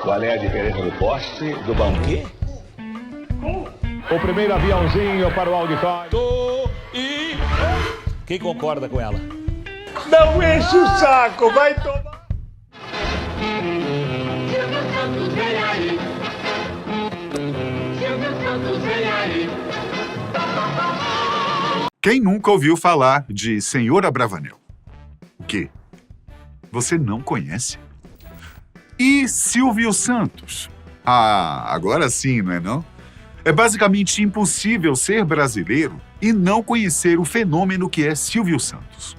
Qual é a diferença do poste do bambu? O primeiro aviãozinho para o auditório. Quem concorda com ela? Não enche o saco, vai tomar. Silvio Santos vem aí. Silvio Santos vem aí. Quem nunca ouviu falar de Senhor Abravanel? O quê? Você não conhece? E Silvio Santos? Ah, agora sim, não é não? É basicamente impossível ser brasileiro e não conhecer o fenômeno que é Silvio Santos.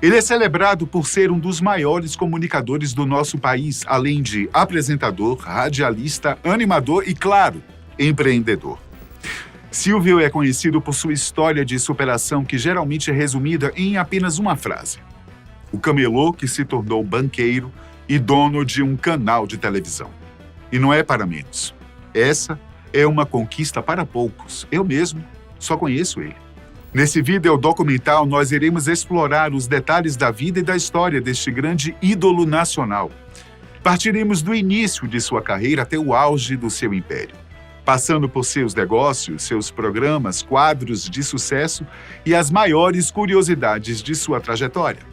Ele é celebrado por ser um dos maiores comunicadores do nosso país, além de apresentador, radialista, animador e, claro, empreendedor. Silvio é conhecido por sua história de superação que geralmente é resumida em apenas uma frase. O camelô que se tornou banqueiro e dono de um canal de televisão. E não é para menos. Essa é uma conquista para poucos. Eu mesmo só conheço ele. Nesse vídeo documental, nós iremos explorar os detalhes da vida e da história deste grande ídolo nacional. Partiremos do início de sua carreira até o auge do seu império, passando por seus negócios, seus programas, quadros de sucesso e as maiores curiosidades de sua trajetória.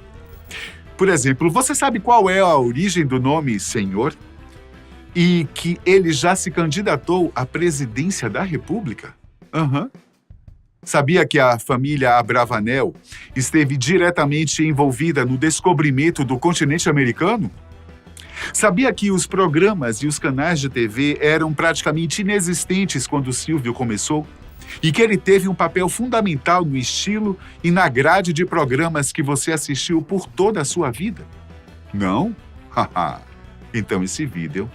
Por exemplo, você sabe qual é a origem do nome Senhor? E que ele já se candidatou à presidência da República? Sabia que a família Abravanel esteve diretamente envolvida no descobrimento do continente americano? Sabia que os programas e os canais de TV eram praticamente inexistentes quando Silvio começou? E que ele teve um papel fundamental no estilo e na grade de programas que você assistiu por toda a sua vida? Não? Haha. Então esse vídeo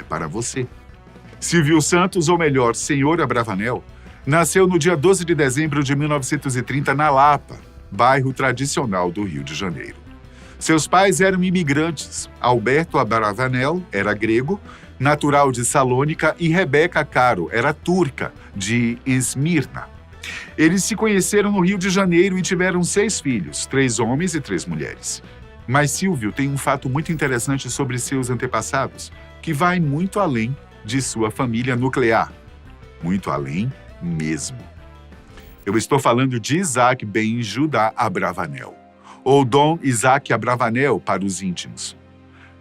é para você. Silvio Santos, ou melhor, Senhor Abravanel, nasceu no dia 12 de dezembro de 1930 na Lapa, bairro tradicional do Rio de Janeiro. Seus pais eram imigrantes. Alberto Abravanel era grego, natural de Salônica, e Rebeca Caro era turca, de Esmirna. Eles se conheceram no Rio de Janeiro e tiveram 6 filhos, 3 homens e 3 mulheres. Mas Silvio tem um fato muito interessante sobre seus antepassados, que vai muito além de sua família nuclear. Muito além mesmo. Eu estou falando de Isaac ben Judá Abravanel, ou Dom Isaac Abravanel para os íntimos.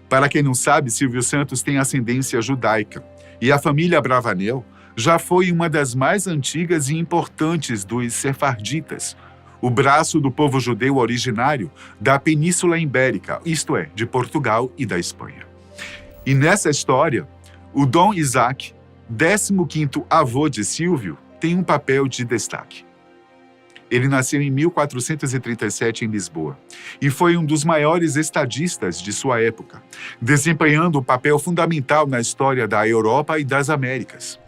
Para quem não sabe, Silvio Santos tem ascendência judaica, e a família Abravanel já foi uma das mais antigas e importantes dos sefarditas, o braço do povo judeu originário da Península Ibérica, isto é, de Portugal e da Espanha. E nessa história, o Dom Isaac, 15º avô de Silvio, tem um papel de destaque. Ele nasceu em 1437 em Lisboa e foi um dos maiores estadistas de sua época, desempenhando um papel fundamental na história da Europa e das Américas.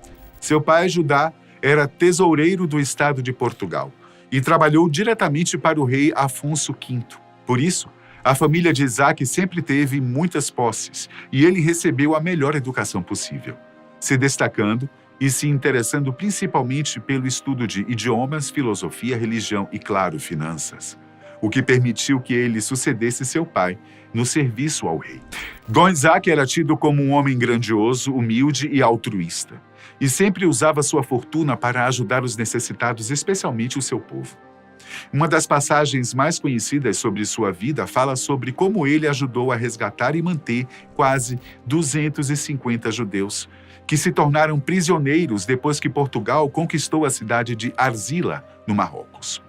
Seu pai, Judá, era tesoureiro do estado de Portugal e trabalhou diretamente para o rei Afonso V. Por isso, a família de Isaac sempre teve muitas posses e ele recebeu a melhor educação possível, se destacando e se interessando principalmente pelo estudo de idiomas, filosofia, religião e, claro, finanças, o que permitiu que ele sucedesse seu pai no serviço ao rei. Dom Isaac era tido como um homem grandioso, humilde e altruísta, e sempre usava sua fortuna para ajudar os necessitados, especialmente o seu povo. Uma das passagens mais conhecidas sobre sua vida fala sobre como ele ajudou a resgatar e manter quase 250 judeus, que se tornaram prisioneiros depois que Portugal conquistou a cidade de Arzila, no Marrocos.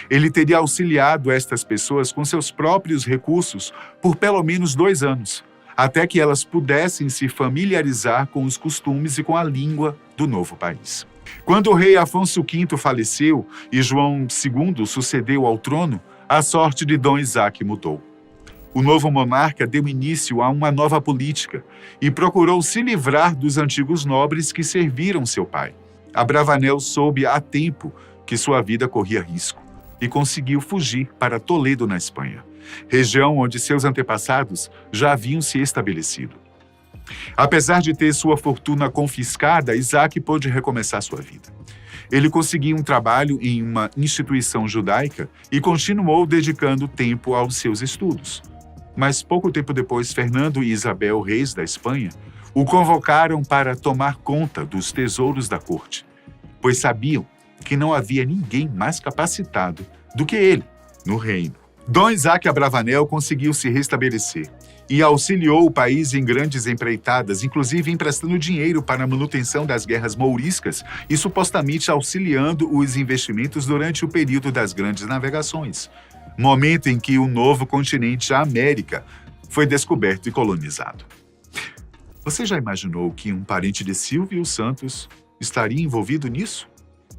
Ele teria auxiliado estas pessoas com seus próprios recursos por pelo menos 2 anos, até que elas pudessem se familiarizar com os costumes e com a língua do novo país. Quando o rei Afonso V faleceu e João II sucedeu ao trono, a sorte de Dom Isaac mudou. O novo monarca deu início a uma nova política e procurou se livrar dos antigos nobres que serviram seu pai. Abravanel soube a tempo que sua vida corria risco e conseguiu fugir para Toledo, na Espanha, região onde seus antepassados já haviam se estabelecido. Apesar de ter sua fortuna confiscada, Isaac pôde recomeçar sua vida. Ele conseguiu um trabalho em uma instituição judaica e continuou dedicando tempo aos seus estudos. Mas pouco tempo depois, Fernando e Isabel, reis da Espanha, o convocaram para tomar conta dos tesouros da corte, pois sabiam que não havia ninguém mais capacitado do que ele no reino. Dom Isaac Abravanel conseguiu se restabelecer e auxiliou o país em grandes empreitadas, inclusive emprestando dinheiro para a manutenção das guerras mouriscas e supostamente auxiliando os investimentos durante o período das grandes navegações, momento em que o novo continente, a América, foi descoberto e colonizado. Você já imaginou que um parente de Silvio Santos estaria envolvido nisso?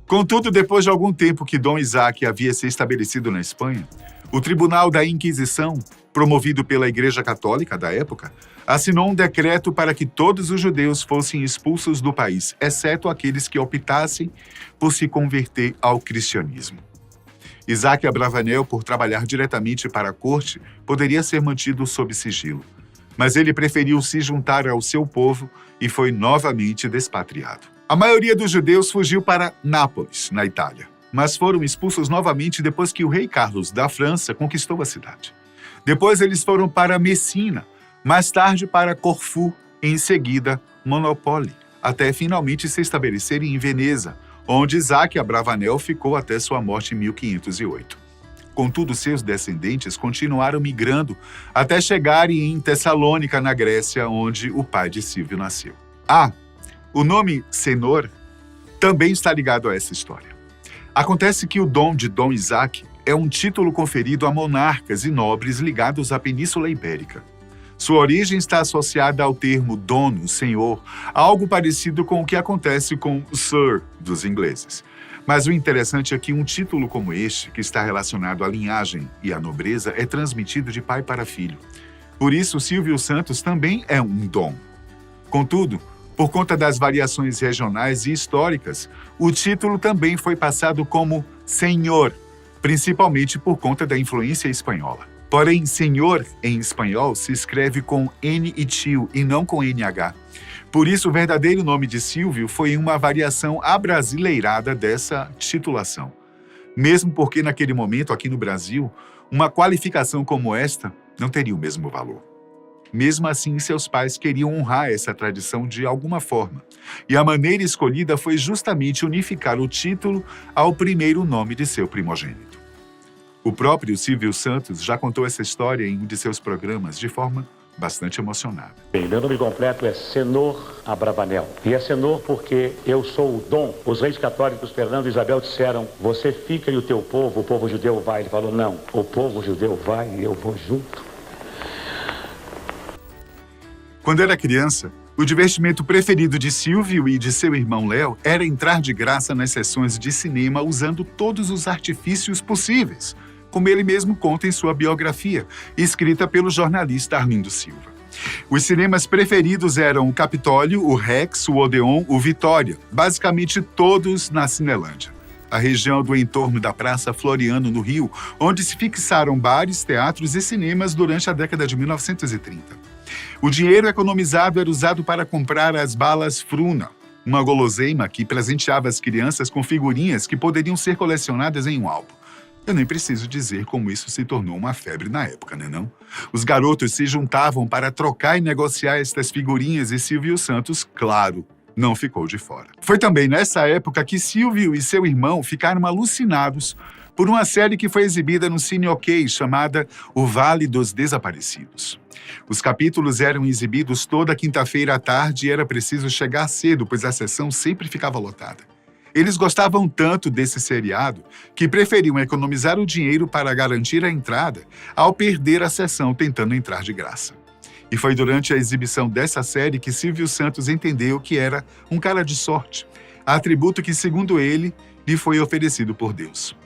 Contudo, depois de algum tempo que Dom Isaac havia se estabelecido na Espanha, o Tribunal da Inquisição, promovido pela Igreja Católica da época, assinou um decreto para que todos os judeus fossem expulsos do país, exceto aqueles que optassem por se converter ao cristianismo. Isaac Abravanel, por trabalhar diretamente para a corte, poderia ser mantido sob sigilo, mas ele preferiu se juntar ao seu povo e foi novamente despatriado. A maioria dos judeus fugiu para Nápoles, na Itália, mas foram expulsos novamente depois que o rei Carlos da França conquistou a cidade. Depois eles foram para Messina, mais tarde para Corfu, e em seguida Monopole, até finalmente se estabelecerem em Veneza, onde Isaac Abravanel ficou até sua morte em 1508. Contudo, seus descendentes continuaram migrando até chegarem em Tessalônica, na Grécia, onde o pai de Silvio nasceu. O nome Senhor também está ligado a essa história. Acontece que o dom de Dom Isaac é um título conferido a monarcas e nobres ligados à Península Ibérica. Sua origem está associada ao termo dono, senhor, algo parecido com o que acontece com Sir dos ingleses. Mas o interessante é que um título como este, que está relacionado à linhagem e à nobreza, é transmitido de pai para filho. Por isso, Silvio Santos também é um dom. Contudo, por conta das variações regionais e históricas, o título também foi passado como senhor, principalmente por conta da influência espanhola. Porém, senhor em espanhol se escreve com N e tio e não com NH. Por isso, o verdadeiro nome de Silvio foi uma variação abrasileirada dessa titulação. Mesmo porque, naquele momento, aqui no Brasil, uma qualificação como esta não teria o mesmo valor. Mesmo assim, seus pais queriam honrar essa tradição de alguma forma, e a maneira escolhida foi justamente unificar o título ao primeiro nome de seu primogênito. O próprio Silvio Santos já contou essa história em um de seus programas de forma bastante emocionada. Bem, meu nome completo é Senhor Abravanel. E é Senhor porque eu sou o dom. Os reis católicos Fernando e Isabel disseram: você fica e o teu povo, o povo judeu vai. Ele falou: não, o povo judeu vai e eu vou junto. Quando era criança, o divertimento preferido de Silvio e de seu irmão Léo era entrar de graça nas sessões de cinema usando todos os artifícios possíveis, como ele mesmo conta em sua biografia, escrita pelo jornalista Arlindo Silva. Os cinemas preferidos eram o Capitólio, o Rex, o Odeon, o Vitória, basicamente todos na Cinelândia, a região do entorno da Praça Floriano, no Rio, onde se fixaram bares, teatros e cinemas durante a década de 1930. O dinheiro economizado era usado para comprar as balas Fruna, uma guloseima que presenteava as crianças com figurinhas que poderiam ser colecionadas em um álbum. Eu nem preciso dizer como isso se tornou uma febre na época, né não? Os garotos se juntavam para trocar e negociar estas figurinhas e Silvio Santos, claro, não ficou de fora. Foi também nessa época que Silvio e seu irmão ficaram alucinados por uma série que foi exibida no Cine OK, chamada O Vale dos Desaparecidos. Os capítulos eram exibidos toda quinta-feira à tarde e era preciso chegar cedo, pois a sessão sempre ficava lotada. Eles gostavam tanto desse seriado que preferiam economizar o dinheiro para garantir a entrada ao perder a sessão tentando entrar de graça. E foi durante a exibição dessa série que Silvio Santos entendeu que era um cara de sorte, atributo que, segundo ele, lhe foi oferecido por Deus.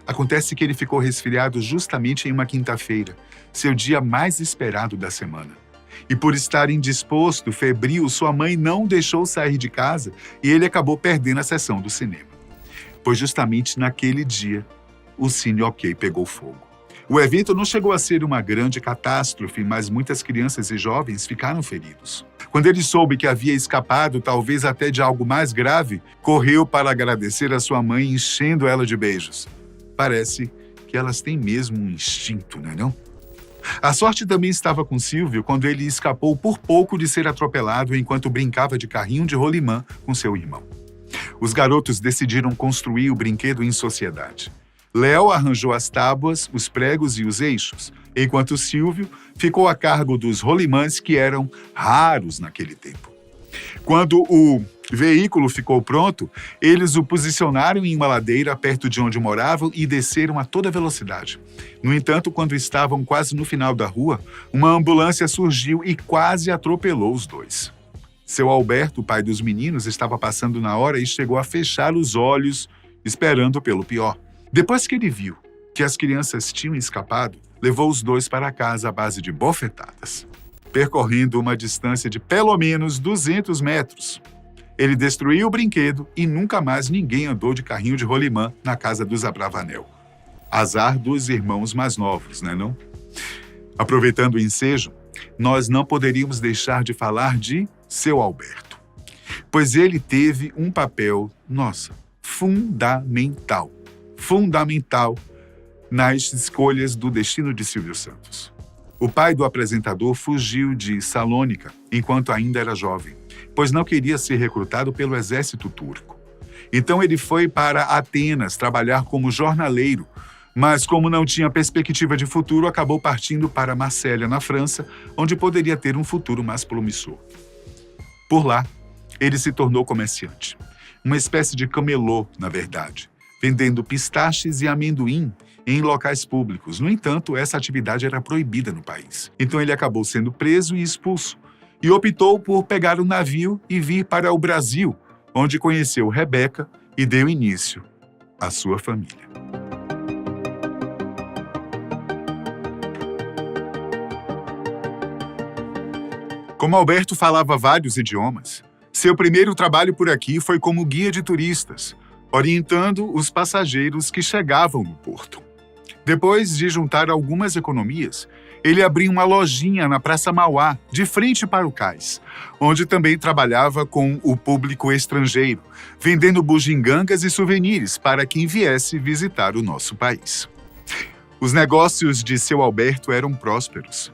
Acontece que ele ficou resfriado justamente em uma quinta-feira, seu dia mais esperado da semana. E por estar indisposto, febril, sua mãe não o deixou sair de casa e ele acabou perdendo a sessão do cinema. Pois justamente naquele dia, o Cine OK pegou fogo. O evento não chegou a ser uma grande catástrofe, mas muitas crianças e jovens ficaram feridos. Quando ele soube que havia escapado, talvez até de algo mais grave, correu para agradecer a sua mãe, enchendo ela de beijos. Parece que elas têm mesmo um instinto, não é não? A sorte também estava com Silvio quando ele escapou por pouco de ser atropelado enquanto brincava de carrinho de rolimã com seu irmão. Os garotos decidiram construir o brinquedo em sociedade. Léo arranjou as tábuas, os pregos e os eixos, enquanto Silvio ficou a cargo dos rolimãs que eram raros naquele tempo. Quando o veículo ficou pronto, eles o posicionaram em uma ladeira perto de onde moravam e desceram a toda velocidade. No entanto, quando estavam quase no final da rua, uma ambulância surgiu e quase atropelou os dois. Seu Alberto, pai dos meninos, estava passando na hora e chegou a fechar os olhos, esperando pelo pior. Depois que ele viu que as crianças tinham escapado, levou os dois para casa à base de bofetadas, percorrendo uma distância de pelo menos 200 metros. Ele destruiu o brinquedo e nunca mais ninguém andou de carrinho de rolimã na casa dos Abravanel. Azar dos irmãos mais novos, não? Aproveitando o ensejo, nós não poderíamos deixar de falar de seu Alberto, pois ele teve um papel, fundamental nas escolhas do destino de Silvio Santos. O pai do apresentador fugiu de Salônica enquanto ainda era jovem, pois não queria ser recrutado pelo exército turco. Então ele foi para Atenas trabalhar como jornaleiro, mas como não tinha perspectiva de futuro, acabou partindo para Marsella, na França, onde poderia ter um futuro mais promissor. Por lá, ele se tornou comerciante, uma espécie de camelô, na verdade, vendendo pistaches e amendoim em locais públicos. No entanto, essa atividade era proibida no país. Então ele acabou sendo preso e expulso, e optou por pegar um navio e vir para o Brasil, onde conheceu Rebeca e deu início à sua família. Como Alberto falava vários idiomas, seu primeiro trabalho por aqui foi como guia de turistas, orientando os passageiros que chegavam no porto. Depois de juntar algumas economias, ele abriu uma lojinha na Praça Mauá, de frente para o cais, onde também trabalhava com o público estrangeiro, vendendo bugigangas e souvenirs para quem viesse visitar o nosso país. Os negócios de seu Alberto eram prósperos.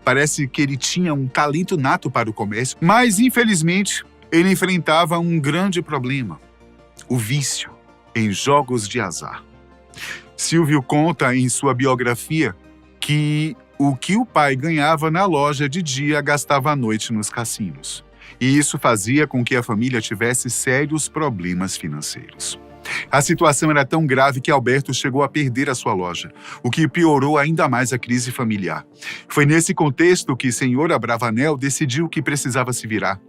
Parece que ele tinha um talento nato para o comércio, mas, infelizmente, ele enfrentava um grande problema: o vício em jogos de azar. Silvio conta em sua biografia que o pai ganhava na loja de dia gastava à noite nos cassinos. E isso fazia com que a família tivesse sérios problemas financeiros. A situação era tão grave que Alberto chegou a perder a sua loja, o que piorou ainda mais a crise familiar. Foi nesse contexto que Senhor Abravanel decidiu que precisava se virar,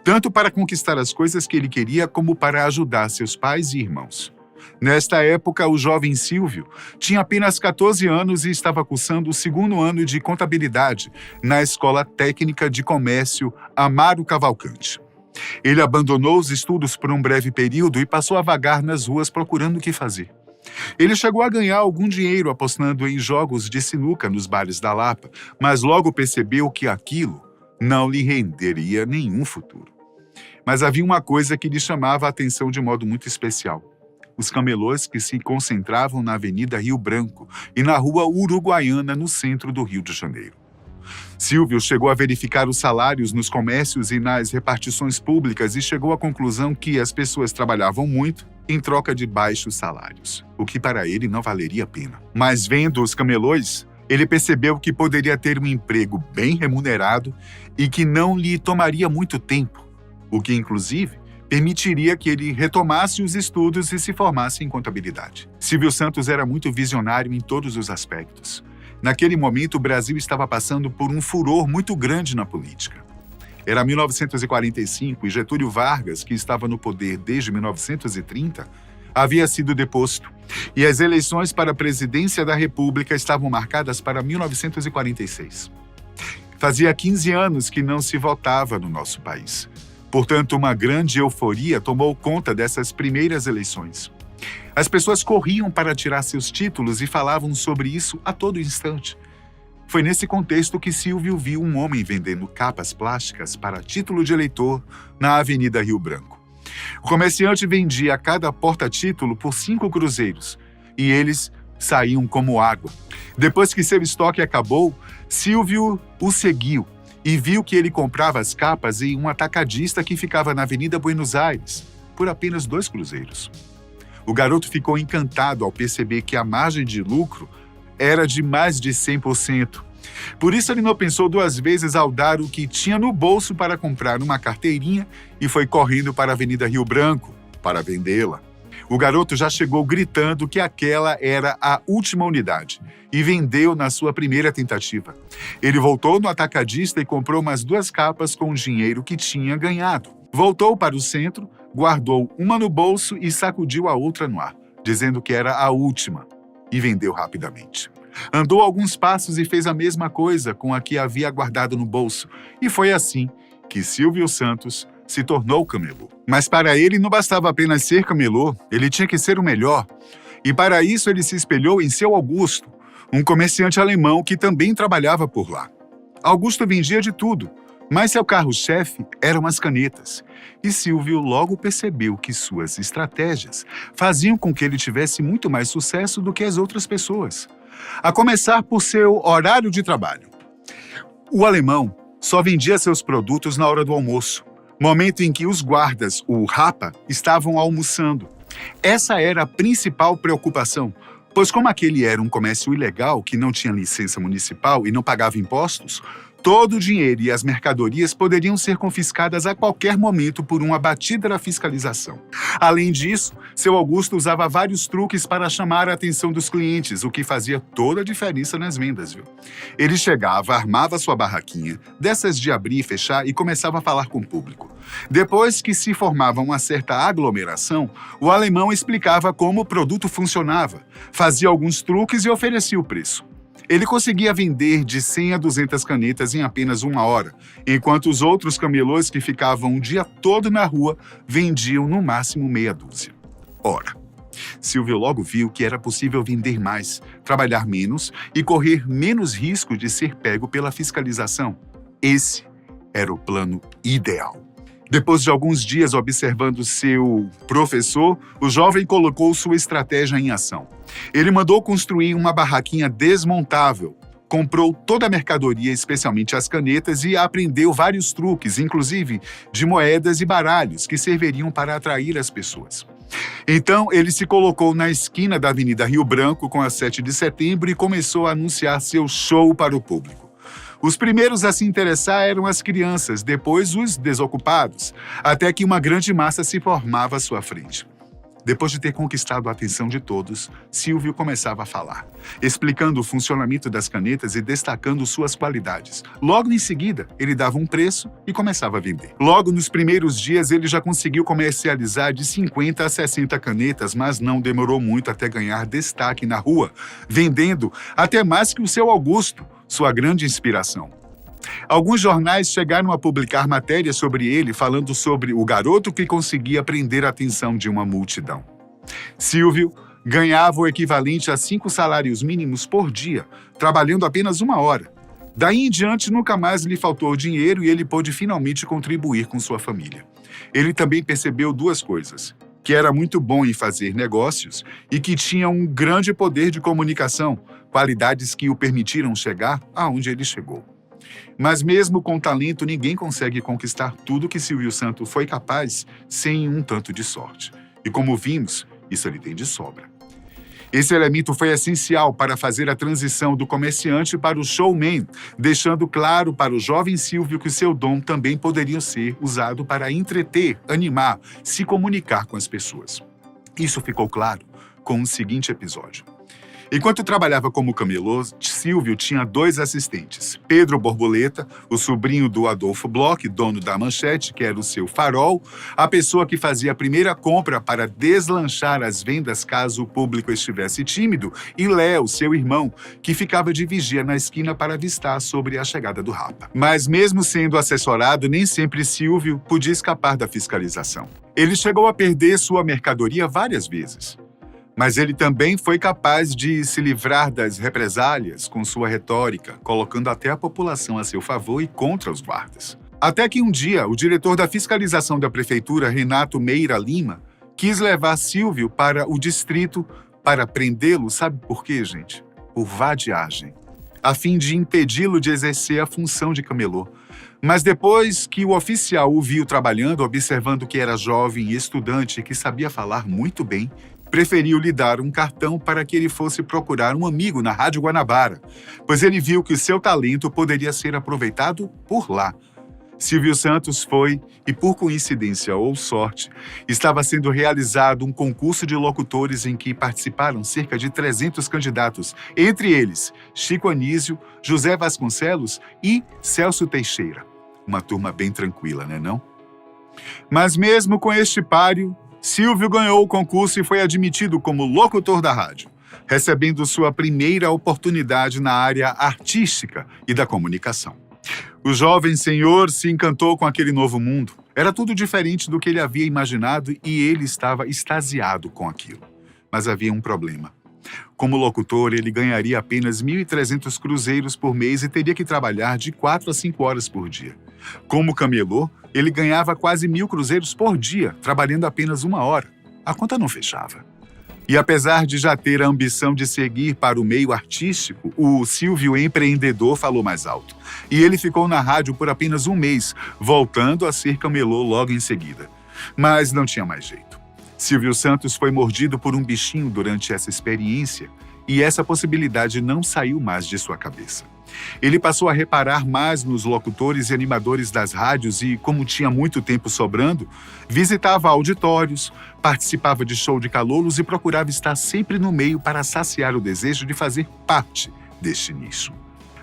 tanto para conquistar as coisas que ele queria como para ajudar seus pais e irmãos. Nesta época, o jovem Silvio tinha apenas 14 anos e estava cursando o 2º ano de contabilidade na Escola Técnica de Comércio Amaro Cavalcante. Ele abandonou os estudos por um breve período e passou a vagar nas ruas procurando o que fazer. Ele chegou a ganhar algum dinheiro apostando em jogos de sinuca nos bares da Lapa, mas logo percebeu que aquilo não lhe renderia nenhum futuro. Mas havia uma coisa que lhe chamava a atenção de modo muito especial: os camelôs que se concentravam na Avenida Rio Branco e na Rua Uruguaiana, no centro do Rio de Janeiro. Silvio chegou a verificar os salários nos comércios e nas repartições públicas e chegou à conclusão que as pessoas trabalhavam muito em troca de baixos salários, o que para ele não valeria a pena. Mas vendo os camelôs, ele percebeu que poderia ter um emprego bem remunerado e que não lhe tomaria muito tempo, o que inclusive permitiria que ele retomasse os estudos e se formasse em contabilidade. Silvio Santos era muito visionário em todos os aspectos. Naquele momento, o Brasil estava passando por um furor muito grande na política. Era 1945 e Getúlio Vargas, que estava no poder desde 1930, havia sido deposto, e as eleições para a presidência da República estavam marcadas para 1946. Fazia 15 anos que não se votava no nosso país. Portanto, uma grande euforia tomou conta dessas primeiras eleições. As pessoas corriam para tirar seus títulos e falavam sobre isso a todo instante. Foi nesse contexto que Silvio viu um homem vendendo capas plásticas para título de eleitor na Avenida Rio Branco. O comerciante vendia cada porta-título por 5 cruzeiros e eles saíam como água. Depois que seu estoque acabou, Silvio o seguiu e viu que ele comprava as capas em um atacadista que ficava na Avenida Buenos Aires, por apenas 2 cruzeiros. O garoto ficou encantado ao perceber que a margem de lucro era de mais de 100%. Por isso ele não pensou 2 vezes ao dar o que tinha no bolso para comprar uma carteirinha e foi correndo para a Avenida Rio Branco para vendê-la. O garoto já chegou gritando que aquela era a última unidade e vendeu na sua primeira tentativa. Ele voltou no atacadista e comprou umas 2 capas com o dinheiro que tinha ganhado. Voltou para o centro, guardou uma no bolso e sacudiu a outra no ar, dizendo que era a última, e vendeu rapidamente. Andou alguns passos e fez a mesma coisa com a que havia guardado no bolso, e foi assim que Silvio Santos se tornou camelô. Mas para ele não bastava apenas ser camelô, ele tinha que ser o melhor. E para isso ele se espelhou em seu Augusto, um comerciante alemão que também trabalhava por lá. Augusto vendia de tudo, mas seu carro-chefe eram as canetas. E Silvio logo percebeu que suas estratégias faziam com que ele tivesse muito mais sucesso do que as outras pessoas. A começar por seu horário de trabalho. O alemão só vendia seus produtos na hora do almoço, momento em que os guardas, o Rapa, estavam almoçando. Essa era a principal preocupação, pois como aquele era um comércio ilegal que não tinha licença municipal e não pagava impostos, todo o dinheiro e as mercadorias poderiam ser confiscadas a qualquer momento por uma batida da fiscalização. Além disso, seu Augusto usava vários truques para chamar a atenção dos clientes, o que fazia toda a diferença nas vendas, viu? Ele chegava, armava sua barraquinha, dessas de abrir e fechar, e começava a falar com o público. Depois que se formava uma certa aglomeração, o alemão explicava como o produto funcionava, fazia alguns truques e oferecia o preço. Ele conseguia vender de 100 a 200 canetas em apenas 1 hora, enquanto os outros camelôs que ficavam o dia todo na rua vendiam no máximo meia dúzia. Ora, Silvio logo viu que era possível vender mais, trabalhar menos e correr menos risco de ser pego pela fiscalização. Esse era o plano ideal. Depois de alguns dias observando seu professor, o jovem colocou sua estratégia em ação. Ele mandou construir uma barraquinha desmontável, comprou toda a mercadoria, especialmente as canetas, e aprendeu vários truques, inclusive de moedas e baralhos, que serviriam para atrair as pessoas. Então, ele se colocou na esquina da Avenida Rio Branco com a 7 de setembro e começou a anunciar seu show para o público. Os primeiros a se interessar eram as crianças, depois os desocupados, até que uma grande massa se formava à sua frente. Depois de ter conquistado a atenção de todos, Silvio começava a falar, explicando o funcionamento das canetas e destacando suas qualidades. Logo em seguida, ele dava um preço e começava a vender. Logo nos primeiros dias, ele já conseguiu comercializar de 50 a 60 canetas, mas não demorou muito até ganhar destaque na rua, vendendo até mais que o seu Augusto, sua grande inspiração. Alguns jornais chegaram a publicar matérias sobre ele, falando sobre o garoto que conseguia prender a atenção de uma multidão. Silvio ganhava o equivalente a 5 salários mínimos por dia, trabalhando apenas 1 hora. Daí em diante, nunca mais lhe faltou dinheiro e ele pôde finalmente contribuir com sua família. Ele também percebeu 2 coisas: que era muito bom em fazer negócios e que tinha um grande poder de comunicação, qualidades que o permitiram chegar aonde ele chegou. Mas mesmo com talento, ninguém consegue conquistar tudo que Silvio Santos foi capaz sem um tanto de sorte. E como vimos, isso ele tem de sobra. Esse elemento foi essencial para fazer a transição do comerciante para o showman, deixando claro para o jovem Silvio que o seu dom também poderia ser usado para entreter, animar, se comunicar com as pessoas. Isso ficou claro com o seguinte episódio. Enquanto trabalhava como camelô, Silvio tinha 2 assistentes. Pedro Borboleta, o sobrinho do Adolfo Bloch, dono da Manchete, que era o seu farol, a pessoa que fazia a primeira compra para deslanchar as vendas caso o público estivesse tímido, e Léo, seu irmão, que ficava de vigia na esquina para avistar sobre a chegada do Rapa. Mas mesmo sendo assessorado, nem sempre Silvio podia escapar da fiscalização. Ele chegou a perder sua mercadoria várias vezes. Mas ele também foi capaz de se livrar das represálias com sua retórica, colocando até a população a seu favor e contra os guardas. Até que um dia, o diretor da fiscalização da prefeitura, Renato Meira Lima, quis levar Silvio para o distrito para prendê-lo. Sabe por quê, gente? por vadiagem, a fim de impedi-lo de exercer a função de camelô. Mas depois que o oficial o viu trabalhando, observando que era jovem e estudante e que sabia falar muito bem, preferiu lhe dar um cartão para que ele fosse procurar um amigo na Rádio Guanabara, pois ele viu que o seu talento poderia ser aproveitado por lá. Silvio Santos foi, e por coincidência ou sorte, estava sendo realizado um concurso de locutores em que participaram cerca de 300 candidatos, entre eles Chico Anísio, José Vasconcelos e Celso Teixeira. Uma turma bem tranquila, né não? Mas mesmo com este páreo, Silvio ganhou o concurso e foi admitido como locutor da rádio, recebendo sua primeira oportunidade na área artística e da comunicação. O jovem senhor se encantou com aquele novo mundo. Era tudo diferente do que ele havia imaginado e ele estava extasiado com aquilo. Mas havia um problema. Como locutor, ele ganharia apenas 1.300 cruzeiros por mês e teria que trabalhar de 4 a 5 horas por dia. Como camelô, ele ganhava quase 1.000 cruzeiros por dia, trabalhando apenas 1 hora. A conta não fechava. E apesar de já ter a ambição de seguir para o meio artístico, o Silvio empreendedor falou mais alto. E ele ficou na rádio por apenas 1 mês, voltando a ser camelô logo em seguida. Mas não tinha mais jeito. Silvio Santos foi mordido por um bichinho durante essa experiência e essa possibilidade não saiu mais de sua cabeça. Ele passou a reparar mais nos locutores e animadores das rádios e, como tinha muito tempo sobrando, visitava auditórios, participava de show de calouros e procurava estar sempre no meio para saciar o desejo de fazer parte deste nicho.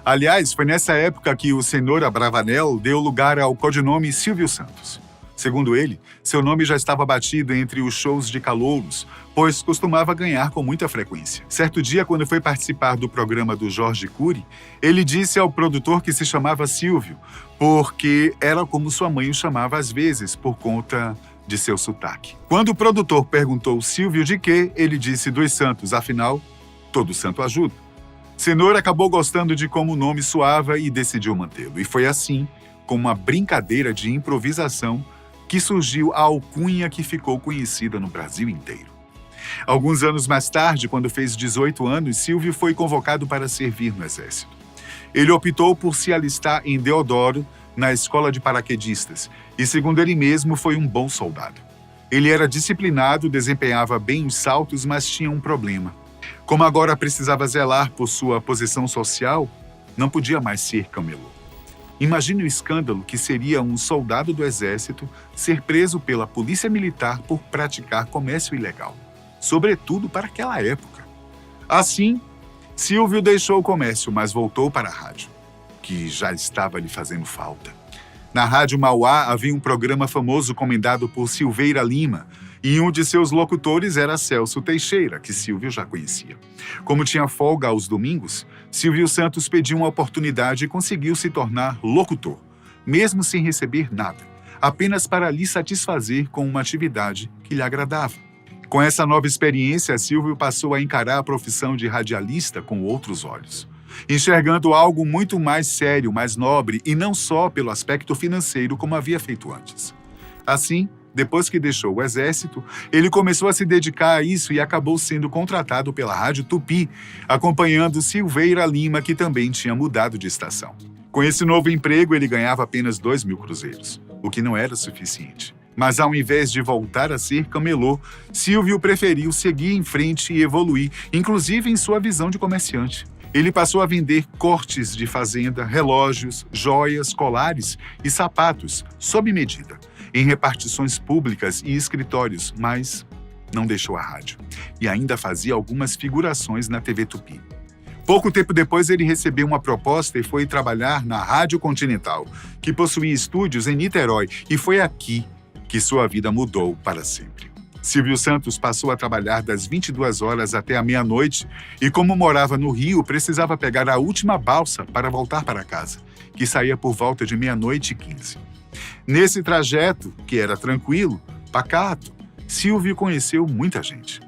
Aliás, foi nessa época que o senhor Abravanel deu lugar ao codinome Silvio Santos. Segundo ele, seu nome já estava batido entre os shows de calouros, pois costumava ganhar com muita frequência. Certo dia, quando foi participar do programa do Jorge Cury, ele disse ao produtor que se chamava Silvio, porque era como sua mãe o chamava às vezes, por conta de seu sotaque. Quando o produtor perguntou Silvio de quê, ele disse dos Santos, afinal, todo santo ajuda. Senhor acabou gostando de como o nome soava e decidiu mantê-lo. E foi assim, com uma brincadeira de improvisação, que surgiu a alcunha que ficou conhecida no Brasil inteiro. Alguns anos mais tarde, quando fez 18 anos, Silvio foi convocado para servir no Exército. Ele optou por se alistar em Deodoro, na escola de paraquedistas, e, segundo ele mesmo, foi um bom soldado. Ele era disciplinado, desempenhava bem os saltos, mas tinha um problema. Como agora precisava zelar por sua posição social, não podia mais ser camelô. Imagine o escândalo que seria um soldado do Exército ser preso pela Polícia Militar por praticar comércio ilegal, sobretudo para aquela época. Assim, Silvio deixou o comércio, mas voltou para a rádio, que já estava lhe fazendo falta. Na Rádio Mauá havia um programa famoso comandado por Silveira Lima, e um de seus locutores era Celso Teixeira, que Silvio já conhecia. Como tinha folga aos domingos, Silvio Santos pediu uma oportunidade e conseguiu se tornar locutor, mesmo sem receber nada, apenas para lhe satisfazer com uma atividade que lhe agradava. Com essa nova experiência, Silvio passou a encarar a profissão de radialista com outros olhos, enxergando algo muito mais sério, mais nobre e não só pelo aspecto financeiro como havia feito antes. Assim, depois que deixou o Exército, ele começou a se dedicar a isso e acabou sendo contratado pela Rádio Tupi, acompanhando Silveira Lima, que também tinha mudado de estação. Com esse novo emprego, ele ganhava apenas 2.000 cruzeiros, o que não era suficiente. Mas ao invés de voltar a ser camelô, Silvio preferiu seguir em frente e evoluir, inclusive em sua visão de comerciante. Ele passou a vender cortes de fazenda, relógios, joias, colares e sapatos, sob medida, em repartições públicas e escritórios, mas não deixou a rádio. E ainda fazia algumas figurações na TV Tupi. Pouco tempo depois, ele recebeu uma proposta e foi trabalhar na Rádio Continental, que possuía estúdios em Niterói, e foi aqui que sua vida mudou para sempre. Silvio Santos passou a trabalhar das 22 horas até a meia-noite e, como morava no Rio, precisava pegar a última balsa para voltar para casa, que saía por volta de 00h15. Nesse trajeto, que era tranquilo, pacato, Silvio conheceu muita gente.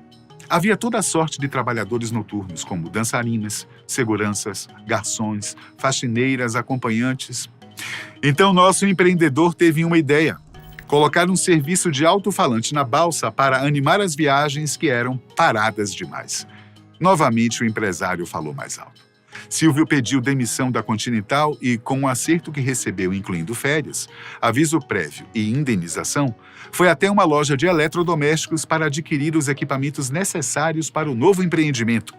Havia toda a sorte de trabalhadores noturnos, como dançarinas, seguranças, garçons, faxineiras, acompanhantes. Então, nosso empreendedor teve uma ideia: colocar um serviço de alto-falante na balsa para animar as viagens que eram paradas demais. Novamente o empresário falou mais alto. Silvio pediu demissão da Continental e, com o acerto que recebeu, incluindo férias, aviso prévio e indenização, foi até uma loja de eletrodomésticos para adquirir os equipamentos necessários para o novo empreendimento.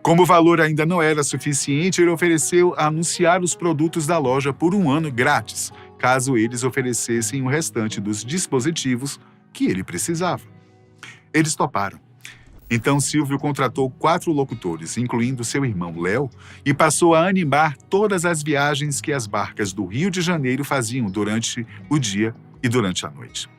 Como o valor ainda não era suficiente, ele ofereceu a anunciar os produtos da loja por 1 ano grátis, caso eles oferecessem o restante dos dispositivos que ele precisava. Eles toparam. Então Silvio contratou 4 locutores, incluindo seu irmão Léo, e passou a animar todas as viagens que as barcas do Rio de Janeiro faziam durante o dia e durante a noite.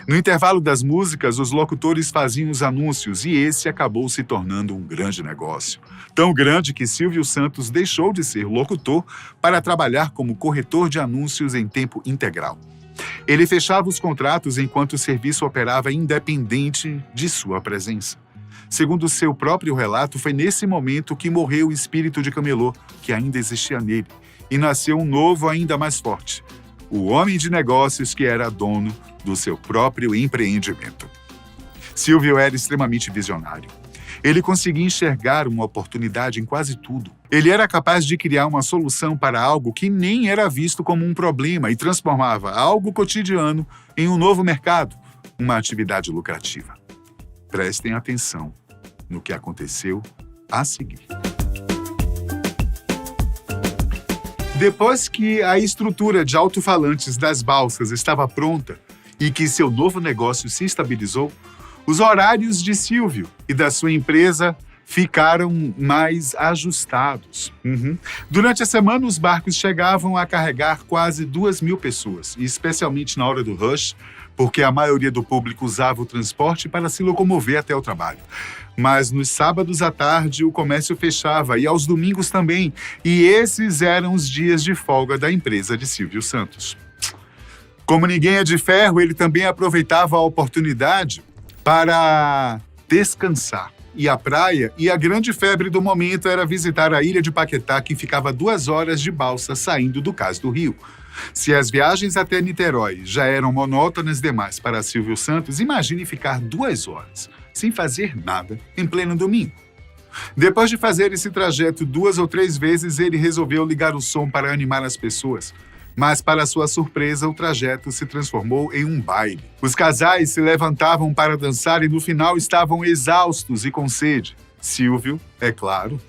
No intervalo das músicas, os locutores faziam os anúncios e esse acabou se tornando um grande negócio. Tão grande que Silvio Santos deixou de ser locutor para trabalhar como corretor de anúncios em tempo integral. Ele fechava os contratos enquanto o serviço operava independente de sua presença. Segundo seu próprio relato, foi nesse momento que morreu o espírito de camelô, que ainda existia nele, e nasceu um novo ainda mais forte, o homem de negócios que era dono do seu próprio empreendimento. Silvio era extremamente visionário. Ele conseguia enxergar uma oportunidade em quase tudo. Ele era capaz de criar uma solução para algo que nem era visto como um problema e transformava algo cotidiano em um novo mercado, uma atividade lucrativa. Prestem atenção no que aconteceu a seguir. Depois que a estrutura de alto-falantes das balsas estava pronta e que seu novo negócio se estabilizou, os horários de Silvio e da sua empresa ficaram mais ajustados. Durante a semana, os barcos chegavam a carregar quase 2.000 pessoas, e especialmente na hora do rush, porque a maioria do público usava o transporte para se locomover até o trabalho. Mas nos sábados à tarde o comércio fechava e aos domingos também, e esses eram os dias de folga da empresa de Silvio Santos. Como ninguém é de ferro, ele também aproveitava a oportunidade para descansar. E a praia e a grande febre do momento era visitar a ilha de Paquetá, que ficava 2 horas de balsa saindo do Cais do Rio. Se as viagens até Niterói já eram monótonas demais para Silvio Santos, imagine ficar 2 horas, sem fazer nada, em pleno domingo. Depois de fazer esse trajeto 2 ou 3 vezes, ele resolveu ligar o som para animar as pessoas. Mas, para sua surpresa, o trajeto se transformou em um baile. Os casais se levantavam para dançar e no final estavam exaustos e com sede. Silvio, é claro,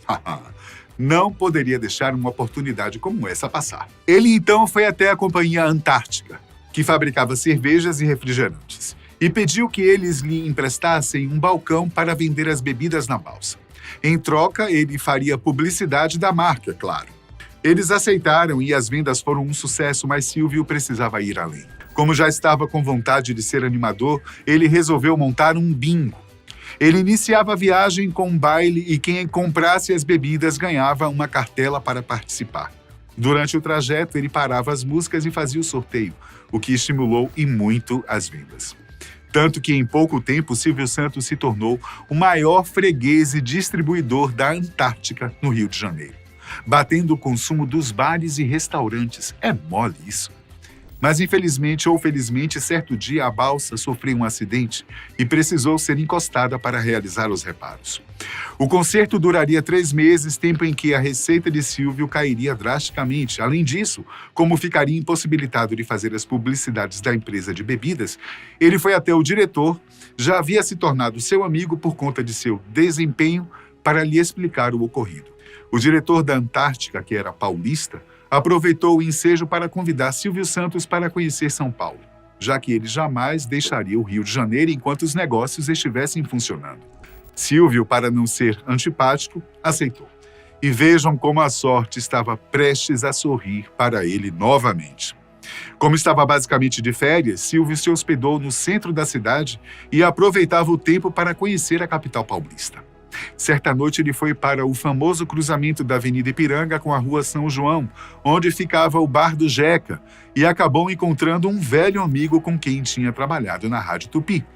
não poderia deixar uma oportunidade como essa passar. Ele então foi até a Companhia Antártica, que fabricava cervejas e refrigerantes, e pediu que eles lhe emprestassem um balcão para vender as bebidas na balsa. Em troca, ele faria publicidade da marca, claro. Eles aceitaram e as vendas foram um sucesso, mas Silvio precisava ir além. Como já estava com vontade de ser animador, ele resolveu montar um bingo. Ele iniciava a viagem com um baile e quem comprasse as bebidas ganhava uma cartela para participar. Durante o trajeto, ele parava as músicas e fazia o sorteio, o que estimulou e muito as vendas. Tanto que, em pouco tempo, Silvio Santos se tornou o maior freguês e distribuidor da Antártica no Rio de Janeiro, batendo o consumo dos bares e restaurantes. É mole isso. Mas, infelizmente ou felizmente, certo dia a balsa sofreu um acidente e precisou ser encostada para realizar os reparos. O conserto duraria 3 meses, tempo em que a receita de Silvio cairia drasticamente. Além disso, como ficaria impossibilitado de fazer as publicidades da empresa de bebidas, ele foi até o diretor, já havia se tornado seu amigo por conta de seu desempenho, para lhe explicar o ocorrido. O diretor da Antártica, que era paulista, aproveitou o ensejo para convidar Silvio Santos para conhecer São Paulo, já que ele jamais deixaria o Rio de Janeiro enquanto os negócios estivessem funcionando. Silvio, para não ser antipático, aceitou. E vejam como a sorte estava prestes a sorrir para ele novamente. Como estava basicamente de férias, Silvio se hospedou no centro da cidade e aproveitava o tempo para conhecer a capital paulista. Certa noite ele foi para o famoso cruzamento da Avenida Ipiranga com a Rua São João, onde ficava o Bar do Jeca, e acabou encontrando um velho amigo com quem tinha trabalhado na Rádio Tupi.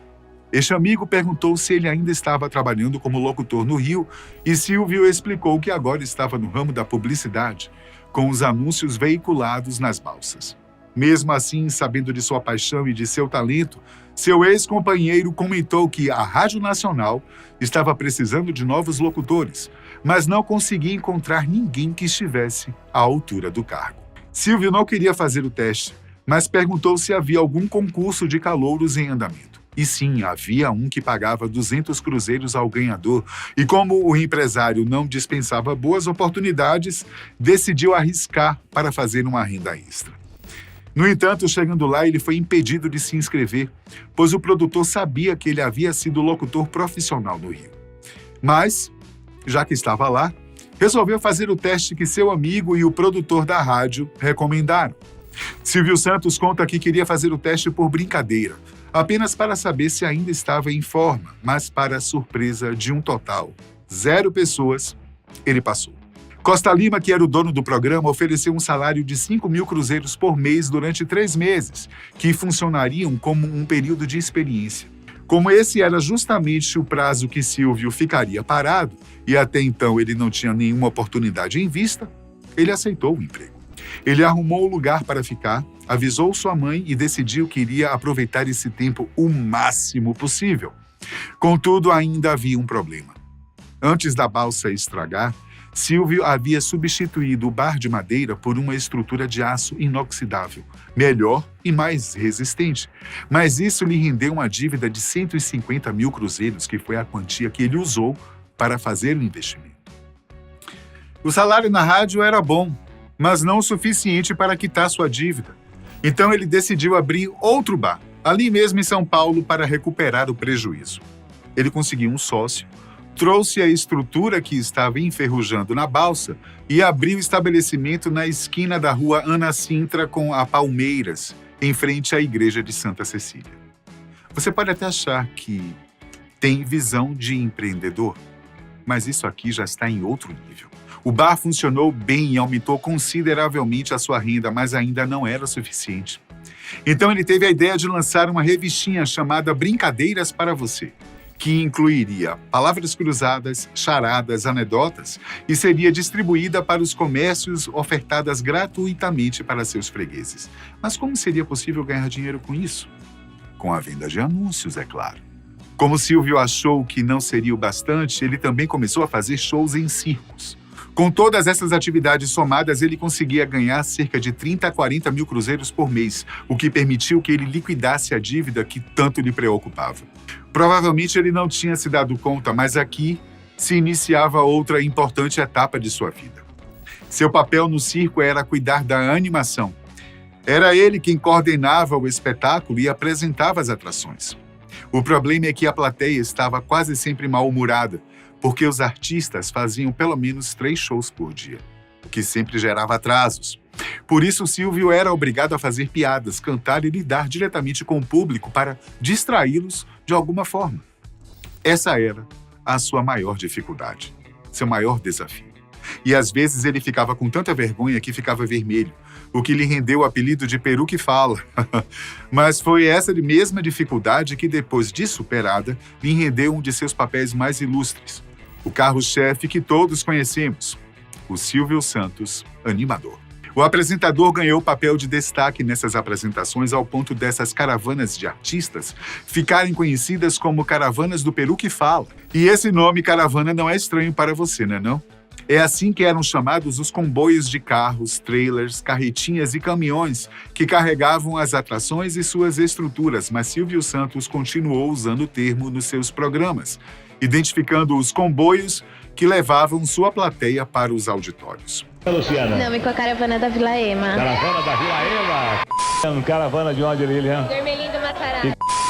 Este amigo perguntou se ele ainda estava trabalhando como locutor no Rio, e Silvio explicou que agora estava no ramo da publicidade, com os anúncios veiculados nas balsas. Mesmo assim, sabendo de sua paixão e de seu talento, seu ex-companheiro comentou que a Rádio Nacional estava precisando de novos locutores, mas não conseguia encontrar ninguém que estivesse à altura do cargo. Silvio não queria fazer o teste, mas perguntou se havia algum concurso de calouros em andamento. E sim, havia um que pagava 200 cruzeiros ao ganhador, e como o empresário não dispensava boas oportunidades, decidiu arriscar para fazer uma renda extra. No entanto, chegando lá, ele foi impedido de se inscrever, pois o produtor sabia que ele havia sido locutor profissional no Rio. Mas, já que estava lá, resolveu fazer o teste que seu amigo e o produtor da rádio recomendaram. Silvio Santos conta que queria fazer o teste por brincadeira, apenas para saber se ainda estava em forma, mas para a surpresa de um total 0 pessoas, ele passou. Costa Lima, que era o dono do programa, ofereceu um salário de 5 mil cruzeiros por mês durante 3 meses, que funcionariam como um período de experiência. Como esse era justamente o prazo que Silvio ficaria parado, e até então ele não tinha nenhuma oportunidade em vista, ele aceitou o emprego. Ele arrumou o lugar para ficar, avisou sua mãe e decidiu que iria aproveitar esse tempo o máximo possível. Contudo, ainda havia um problema. Antes da balsa estragar, Silvio havia substituído o bar de madeira por uma estrutura de aço inoxidável, melhor e mais resistente. Mas isso lhe rendeu uma dívida de 150 mil cruzeiros, que foi a quantia que ele usou para fazer o investimento. O salário na rádio era bom, mas não o suficiente para quitar sua dívida. Então ele decidiu abrir outro bar, ali mesmo em São Paulo, para recuperar o prejuízo. Ele conseguiu um sócio, trouxe a estrutura que estava enferrujando na balsa e abriu o estabelecimento na esquina da rua Ana Sintra com a Palmeiras, em frente à igreja de Santa Cecília. Você pode até achar que tem visão de empreendedor, mas isso aqui já está em outro nível. O bar funcionou bem e aumentou consideravelmente a sua renda, mas ainda não era suficiente. Então ele teve a ideia de lançar uma revistinha chamada Brincadeiras para Você, que incluiria palavras cruzadas, charadas, anedotas e seria distribuída para os comércios, ofertadas gratuitamente para seus fregueses. Mas como seria possível ganhar dinheiro com isso? Com a venda de anúncios, é claro. Como Silvio achou que não seria o bastante, ele também começou a fazer shows em circos. Com todas essas atividades somadas, ele conseguia ganhar cerca de 30 a 40 mil cruzeiros por mês, o que permitiu que ele liquidasse a dívida que tanto lhe preocupava. Provavelmente ele não tinha se dado conta, mas aqui se iniciava outra importante etapa de sua vida. Seu papel no circo era cuidar da animação. Era ele quem coordenava o espetáculo e apresentava as atrações. O problema é que a plateia estava quase sempre mal-humorada, porque os artistas faziam pelo menos 3 shows por dia, o que sempre gerava atrasos. Por isso, Silvio era obrigado a fazer piadas, cantar e lidar diretamente com o público para distraí-los de alguma forma. Essa era a sua maior dificuldade, seu maior desafio. E às vezes ele ficava com tanta vergonha que ficava vermelho, o que lhe rendeu o apelido de Peru que Fala. Mas foi essa mesma dificuldade que, depois de superada, lhe rendeu um de seus papéis mais ilustres, o carro-chefe que todos conhecemos, o Silvio Santos, animador. O apresentador ganhou papel de destaque nessas apresentações ao ponto dessas caravanas de artistas ficarem conhecidas como Caravanas do Peru que Fala. E esse nome caravana não é estranho para você, né não? É assim que eram chamados os comboios de carros, trailers, carretinhas e caminhões que carregavam as atrações e suas estruturas, mas Silvio Santos continuou usando o termo nos seus programas, identificando os comboios que levavam sua plateia para os auditórios. Luciana. Não, e com a caravana da Vila Ema. Caravana da Vila Ema. Caravana de onde, Lilian? Vermelhinho do Matará.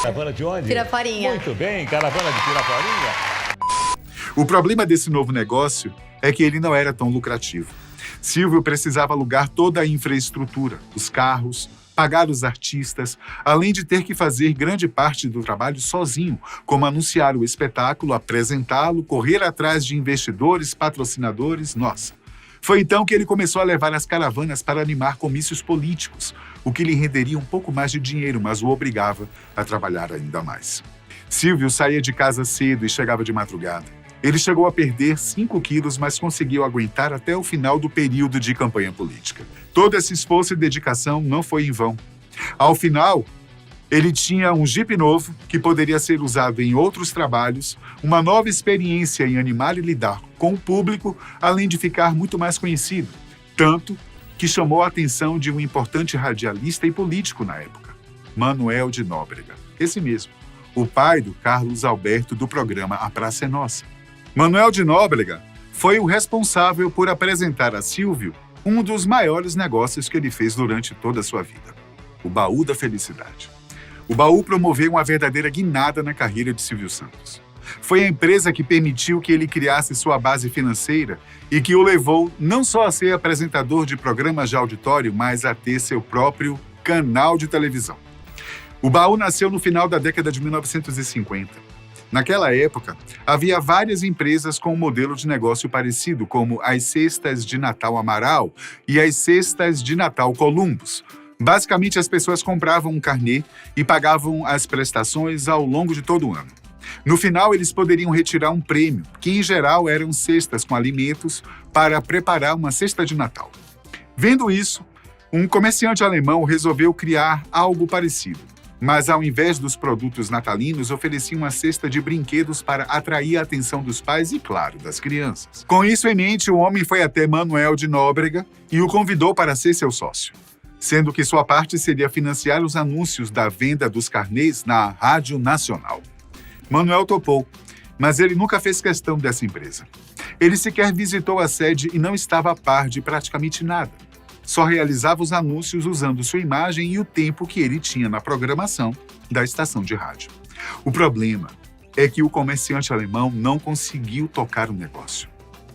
Caravana de onde? Piraporinha. Muito bem, caravana de Piraporinha. O problema desse novo negócio é que ele não era tão lucrativo. Silvio precisava alugar toda a infraestrutura, os carros, pagar os artistas, além de ter que fazer grande parte do trabalho sozinho, como anunciar o espetáculo, apresentá-lo, correr atrás de investidores, patrocinadores, nossa. Foi então que ele começou a levar as caravanas para animar comícios políticos, o que lhe renderia um pouco mais de dinheiro, mas o obrigava a trabalhar ainda mais. Silvio saía de casa cedo e chegava de madrugada. Ele chegou a perder 5 quilos, mas conseguiu aguentar até o final do período de campanha política. Todo esse esforço e dedicação não foi em vão. Ao final, ele tinha um Jeep novo que poderia ser usado em outros trabalhos, uma nova experiência em animar e lidar com o público, além de ficar muito mais conhecido. Tanto que chamou a atenção de um importante radialista e político na época, Manoel de Nóbrega. Esse mesmo, o pai do Carlos Alberto do programa A Praça é Nossa. Manoel de Nóbrega foi o responsável por apresentar a Silvio um dos maiores negócios que ele fez durante toda a sua vida, o Baú da Felicidade. O Baú promoveu uma verdadeira guinada na carreira de Silvio Santos. Foi a empresa que permitiu que ele criasse sua base financeira e que o levou não só a ser apresentador de programas de auditório, mas a ter seu próprio canal de televisão. O Baú nasceu no final da década de 1950. Naquela época, havia várias empresas com um modelo de negócio parecido, como as Cestas de Natal Amaral e as Cestas de Natal Columbus. Basicamente, as pessoas compravam um carnê e pagavam as prestações ao longo de todo o ano. No final, eles poderiam retirar um prêmio, que em geral eram cestas com alimentos para preparar uma cesta de Natal. Vendo isso, um comerciante alemão resolveu criar algo parecido, mas ao invés dos produtos natalinos, oferecia uma cesta de brinquedos para atrair a atenção dos pais e, claro, das crianças. Com isso em mente, o homem foi até Manoel de Nóbrega e o convidou para ser seu sócio, sendo que sua parte seria financiar os anúncios da venda dos carnês na Rádio Nacional. Manoel topou, mas ele nunca fez questão dessa empresa. Ele sequer visitou a sede e não estava a par de praticamente nada. Só realizava os anúncios usando sua imagem e o tempo que ele tinha na programação da estação de rádio. O problema é que o comerciante alemão não conseguiu tocar o negócio.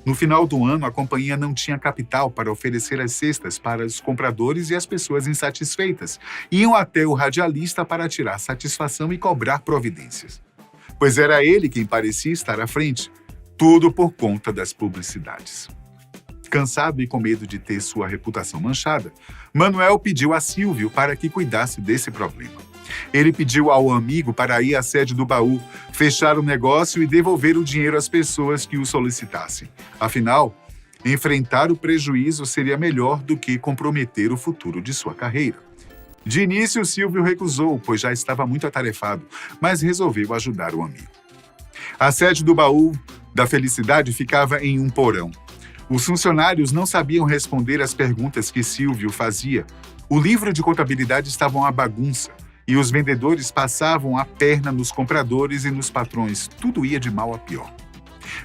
No final do ano, a companhia não tinha capital para oferecer as cestas para os compradores e as pessoas insatisfeitas iam até o radialista para tirar satisfação e cobrar providências. Pois era ele quem parecia estar à frente, tudo por conta das publicidades. Cansado e com medo de ter sua reputação manchada, Manoel pediu a Silvio para que cuidasse desse problema. Ele pediu ao amigo para ir à sede do Baú, fechar o negócio e devolver o dinheiro às pessoas que o solicitassem. Afinal, enfrentar o prejuízo seria melhor do que comprometer o futuro de sua carreira. De início, Silvio recusou, pois já estava muito atarefado, mas resolveu ajudar o amigo. A sede do Baú da Felicidade ficava em um porão. Os funcionários não sabiam responder às perguntas que Silvio fazia. O livro de contabilidade estava uma bagunça e os vendedores passavam a perna nos compradores e nos patrões. Tudo ia de mal a pior.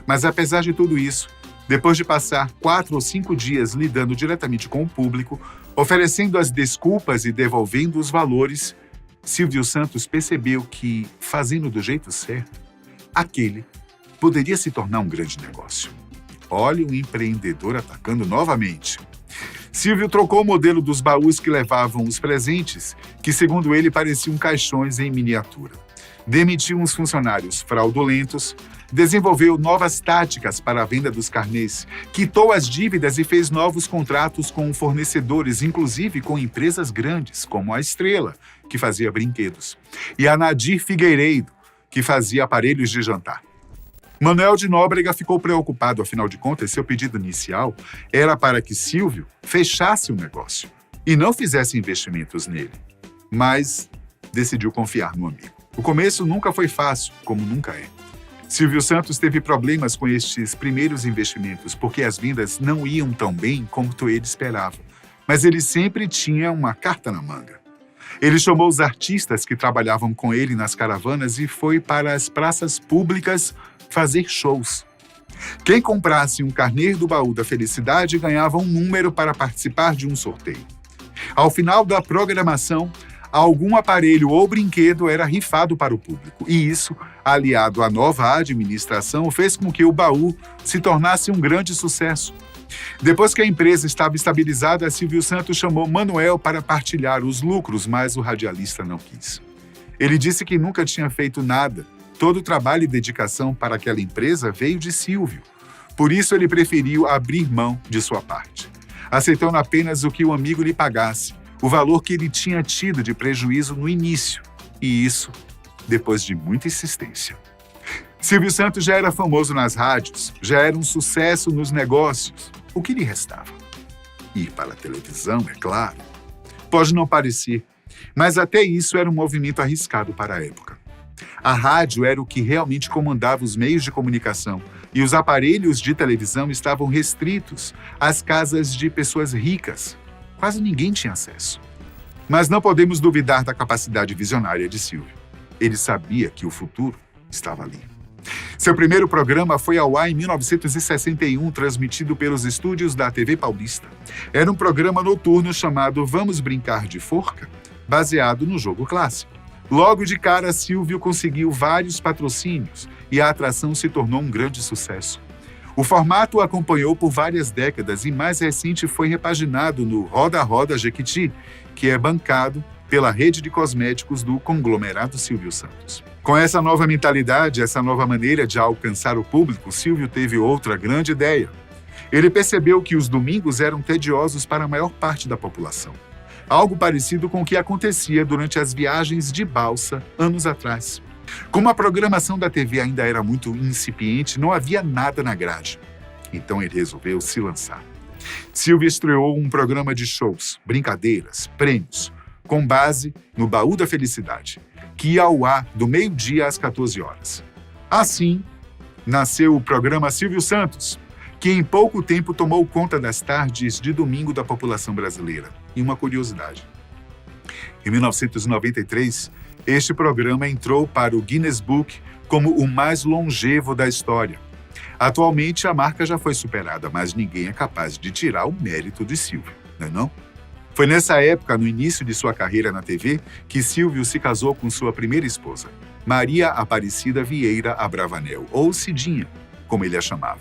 Mas apesar de tudo isso, depois de passar 4 ou 5 dias lidando diretamente com o público, oferecendo as desculpas e devolvendo os valores, Silvio Santos percebeu que, fazendo do jeito certo, aquele poderia se tornar um grande negócio. Olha o empreendedor atacando novamente. Silvio trocou o modelo dos baús que levavam os presentes, que segundo ele pareciam caixões em miniatura. Demitiu uns funcionários fraudulentos, desenvolveu novas táticas para a venda dos carnês, quitou as dívidas e fez novos contratos com fornecedores, inclusive com empresas grandes, como a Estrela, que fazia brinquedos, e a Nadir Figueiredo, que fazia aparelhos de jantar. Manoel de Nóbrega ficou preocupado, afinal de contas, seu pedido inicial era para que Silvio fechasse o negócio e não fizesse investimentos nele, mas decidiu confiar no amigo. O começo nunca foi fácil, como nunca é. Silvio Santos teve problemas com estes primeiros investimentos, porque as vendas não iam tão bem quanto ele esperava, mas ele sempre tinha uma carta na manga. Ele chamou os artistas que trabalhavam com ele nas caravanas e foi para as praças públicas fazer shows. Quem comprasse um carnê do Baú da Felicidade ganhava um número para participar de um sorteio. Ao final da programação, algum aparelho ou brinquedo era rifado para o público, e isso, aliado à nova administração, fez com que o Baú se tornasse um grande sucesso. Depois que a empresa estava estabilizada, Silvio Santos chamou Manoel para partilhar os lucros, mas o radialista não quis. Ele disse que nunca tinha feito nada. Todo o trabalho e dedicação para aquela empresa veio de Silvio. Por isso, ele preferiu abrir mão de sua parte. Aceitando apenas o que o amigo lhe pagasse, o valor que ele tinha tido de prejuízo no início. E isso, depois de muita insistência. Silvio Santos já era famoso nas rádios, já era um sucesso nos negócios. O que lhe restava? Ir para a televisão, é claro. Pode não parecer, mas até isso era um movimento arriscado para a época. A rádio era o que realmente comandava os meios de comunicação e os aparelhos de televisão estavam restritos às casas de pessoas ricas. Quase ninguém tinha acesso. Mas não podemos duvidar da capacidade visionária de Silvio. Ele sabia que o futuro estava ali. Seu primeiro programa foi ao ar em 1961, transmitido pelos estúdios da TV Paulista. Era um programa noturno chamado Vamos Brincar de Forca, baseado no jogo clássico. Logo de cara, Silvio conseguiu vários patrocínios e a atração se tornou um grande sucesso. O formato o acompanhou por várias décadas e mais recente foi repaginado no Roda Roda Jequiti, que é bancado pela rede de cosméticos do conglomerado Silvio Santos. Com essa nova mentalidade, essa nova maneira de alcançar o público, Silvio teve outra grande ideia. Ele percebeu que os domingos eram tediosos para a maior parte da população. Algo parecido com o que acontecia durante as viagens de balsa anos atrás. Como a programação da TV ainda era muito incipiente, não havia nada na grade. Então ele resolveu se lançar. Silvio estreou um programa de shows, brincadeiras, prêmios, com base no Baú da Felicidade, que ia ao ar do meio-dia às 14 horas. Assim, nasceu o programa Silvio Santos, que em pouco tempo tomou conta das tardes de domingo da população brasileira. E uma curiosidade. Em 1993, este programa entrou para o Guinness Book como o mais longevo da história. Atualmente, a marca já foi superada, mas ninguém é capaz de tirar o mérito de Silvio, não é não? Foi nessa época, no início de sua carreira na TV, que Silvio se casou com sua primeira esposa, Maria Aparecida Vieira Abravanel, ou Cidinha, como ele a chamava.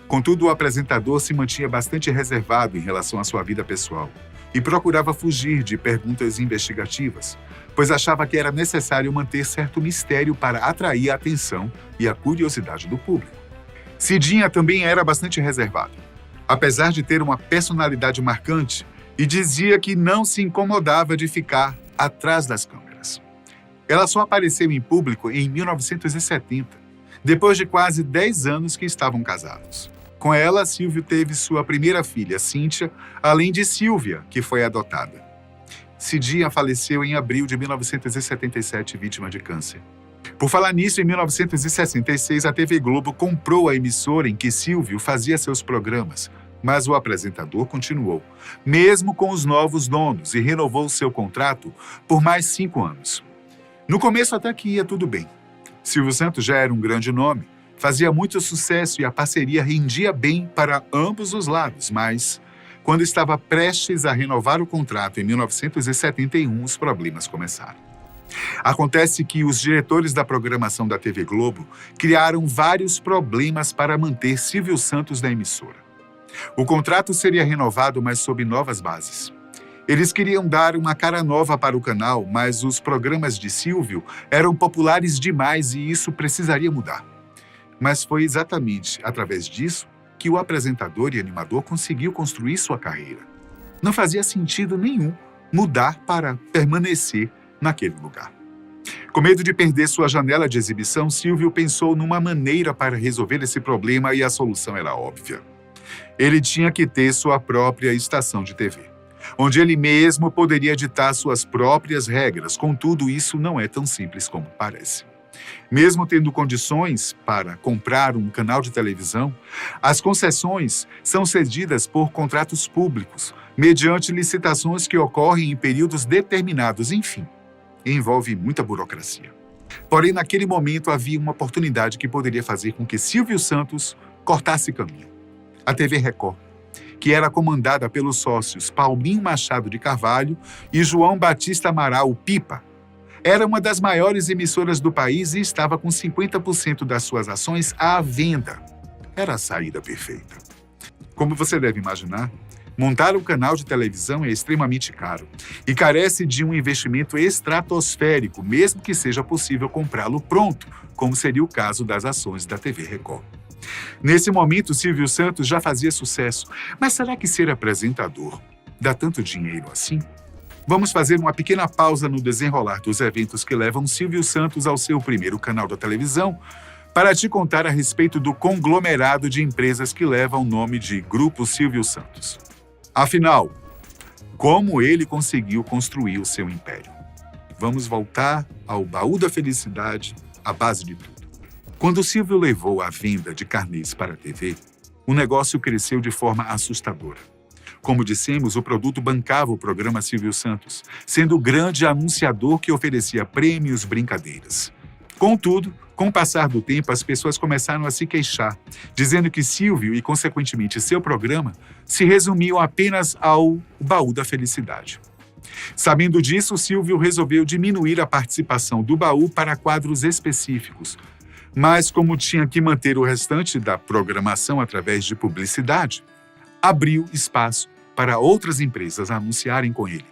Contudo, o apresentador se mantinha bastante reservado em relação à sua vida pessoal e procurava fugir de perguntas investigativas, pois achava que era necessário manter certo mistério para atrair a atenção e a curiosidade do público. Cidinha também era bastante reservada, apesar de ter uma personalidade marcante, e dizia que não se incomodava de ficar atrás das câmeras. Ela só apareceu em público em 1970, depois de quase 10 anos que estavam casados. Com ela, Silvio teve sua primeira filha, Cíntia, além de Silvia, que foi adotada. Cidinha faleceu em abril de 1977, vítima de câncer. Por falar nisso, em 1966, a TV Globo comprou a emissora em que Silvio fazia seus programas, mas o apresentador continuou, mesmo com os novos donos, e renovou seu contrato por mais 5 anos. No começo até que ia tudo bem. Silvio Santos já era um grande nome, fazia muito sucesso e a parceria rendia bem para ambos os lados, mas quando estava prestes a renovar o contrato em 1971, os problemas começaram. Acontece que os diretores da programação da TV Globo criaram vários problemas para manter Silvio Santos na emissora. O contrato seria renovado, mas sob novas bases. Eles queriam dar uma cara nova para o canal, mas os programas de Silvio eram populares demais e isso precisaria mudar. Mas foi exatamente através disso que o apresentador e animador conseguiu construir sua carreira. Não fazia sentido nenhum mudar para permanecer naquele lugar. Com medo de perder sua janela de exibição, Silvio pensou numa maneira para resolver esse problema e a solução era óbvia. Ele tinha que ter sua própria estação de TV, onde ele mesmo poderia ditar suas próprias regras. Contudo, isso não é tão simples como parece. Mesmo tendo condições para comprar um canal de televisão, as concessões são cedidas por contratos públicos, mediante licitações que ocorrem em períodos determinados, enfim, envolve muita burocracia. Porém, naquele momento havia uma oportunidade que poderia fazer com que Silvio Santos cortasse caminho. A TV Record, que era comandada pelos sócios Paulinho Machado de Carvalho e João Batista Amaral, o Pipa, era uma das maiores emissoras do país e estava com 50% das suas ações à venda. Era a saída perfeita. Como você deve imaginar, montar um canal de televisão é extremamente caro e carece de um investimento estratosférico, mesmo que seja possível comprá-lo pronto, como seria o caso das ações da TV Record. Nesse momento, Silvio Santos já fazia sucesso, mas será que ser apresentador dá tanto dinheiro assim? Vamos fazer uma pequena pausa no desenrolar dos eventos que levam Silvio Santos ao seu primeiro canal da televisão para te contar a respeito do conglomerado de empresas que leva o nome de Grupo Silvio Santos. Afinal, como ele conseguiu construir o seu império? Vamos voltar ao baú da felicidade, a base de tudo. Quando o Silvio levou a venda de carnês para a TV, o negócio cresceu de forma assustadora. Como dissemos, o produto bancava o programa Silvio Santos, sendo o grande anunciador que oferecia prêmios, brincadeiras. Contudo, com o passar do tempo, as pessoas começaram a se queixar, dizendo que Silvio e, consequentemente, seu programa se resumiam apenas ao baú da felicidade. Sabendo disso, Silvio resolveu diminuir a participação do baú para quadros específicos. Mas, como tinha que manter o restante da programação através de publicidade, abriu espaço para outras empresas anunciarem com ele,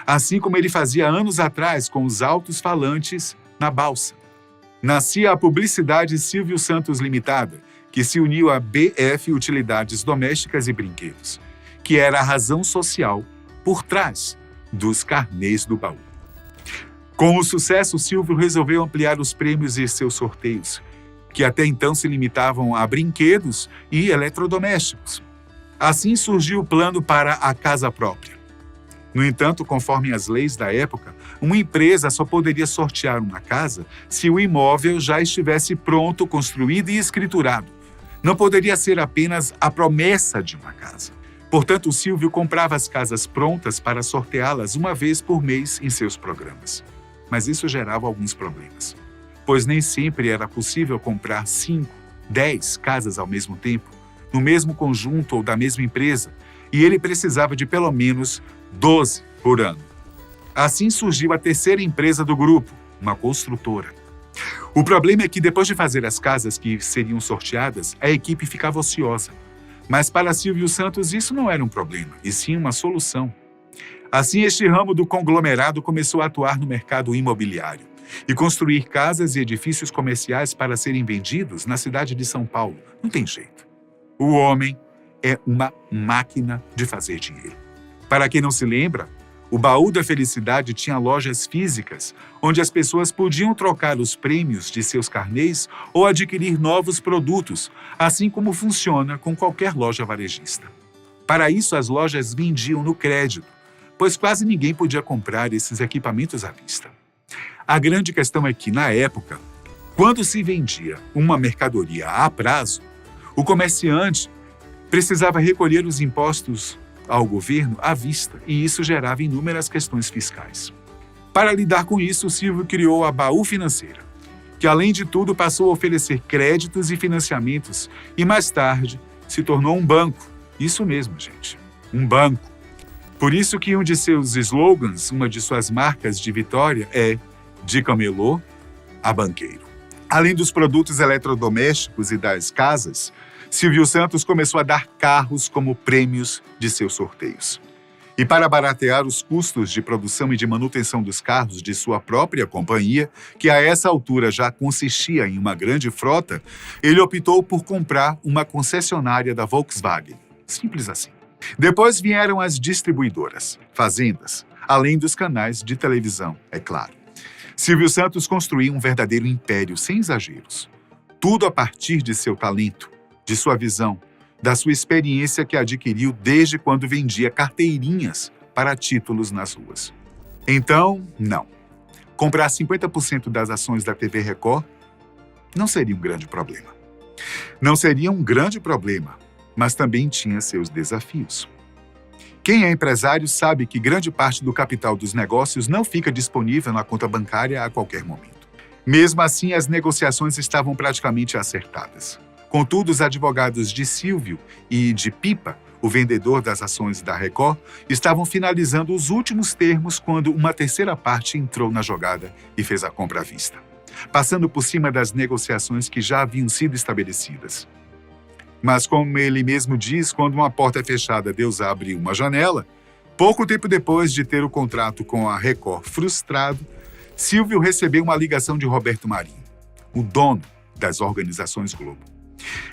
assim como ele fazia anos atrás com os altos-falantes na balsa. Nascia a Publicidade Silvio Santos Limitada, que se uniu à BF Utilidades Domésticas e Brinquedos, que era a razão social por trás dos carnês do baú. Com o sucesso, Silvio resolveu ampliar os prêmios e seus sorteios, que até então se limitavam a brinquedos e eletrodomésticos. Assim surgiu o plano para a casa própria. No entanto, conforme as leis da época, uma empresa só poderia sortear uma casa se o imóvel já estivesse pronto, construído e escriturado. Não poderia ser apenas a promessa de uma casa. Portanto, o Silvio comprava as casas prontas para sorteá-las uma vez por mês em seus programas. Mas isso gerava alguns problemas, pois nem sempre era possível comprar 5, 10 casas ao mesmo tempo, no mesmo conjunto ou da mesma empresa, e ele precisava de pelo menos 12 por ano. Assim surgiu a terceira empresa do grupo, uma construtora. O problema é que depois de fazer as casas que seriam sorteadas, a equipe ficava ociosa. Mas para Silvio Santos isso não era um problema, e sim uma solução. Assim, este ramo do conglomerado começou a atuar no mercado imobiliário e construir casas e edifícios comerciais para serem vendidos na cidade de São Paulo. Não tem jeito. O homem é uma máquina de fazer dinheiro. Para quem não se lembra, o Baú da Felicidade tinha lojas físicas, onde as pessoas podiam trocar os prêmios de seus carnês ou adquirir novos produtos, assim como funciona com qualquer loja varejista. Para isso, as lojas vendiam no crédito, pois quase ninguém podia comprar esses equipamentos à vista. A grande questão é que, na época, quando se vendia uma mercadoria a prazo, o comerciante precisava recolher os impostos ao governo à vista, e isso gerava inúmeras questões fiscais. Para lidar com isso, o Silvio criou a Baú Financeira, que, além de tudo, passou a oferecer créditos e financiamentos e, mais tarde, se tornou um banco. Isso mesmo, gente, um banco. Por isso que um de seus slogans, uma de suas marcas de vitória é de camelô a banqueiro. Além dos produtos eletrodomésticos e das casas, Silvio Santos começou a dar carros como prêmios de seus sorteios. E para baratear os custos de produção e de manutenção dos carros de sua própria companhia, que a essa altura já consistia em uma grande frota, ele optou por comprar uma concessionária da Volkswagen. Simples assim. Depois vieram as distribuidoras, fazendas, além dos canais de televisão, é claro. Silvio Santos construiu um verdadeiro império, sem exageros. Tudo a partir de seu talento, de sua visão, da sua experiência que adquiriu desde quando vendia carteirinhas para títulos nas ruas. Então, não. Comprar 50% das ações da TV Record não seria um grande problema. Não seria um grande problema, mas também tinha seus desafios. Quem é empresário sabe que grande parte do capital dos negócios não fica disponível na conta bancária a qualquer momento. Mesmo assim, as negociações estavam praticamente acertadas. Contudo, os advogados de Silvio e de Pipa, o vendedor das ações da Record, estavam finalizando os últimos termos quando uma terceira parte entrou na jogada e fez a compra à vista, passando por cima das negociações que já haviam sido estabelecidas. Mas, como ele mesmo diz, quando uma porta é fechada, Deus abre uma janela. Pouco tempo depois de ter o contrato com a Record frustrado, Silvio recebeu uma ligação de Roberto Marinho, o dono das organizações Globo.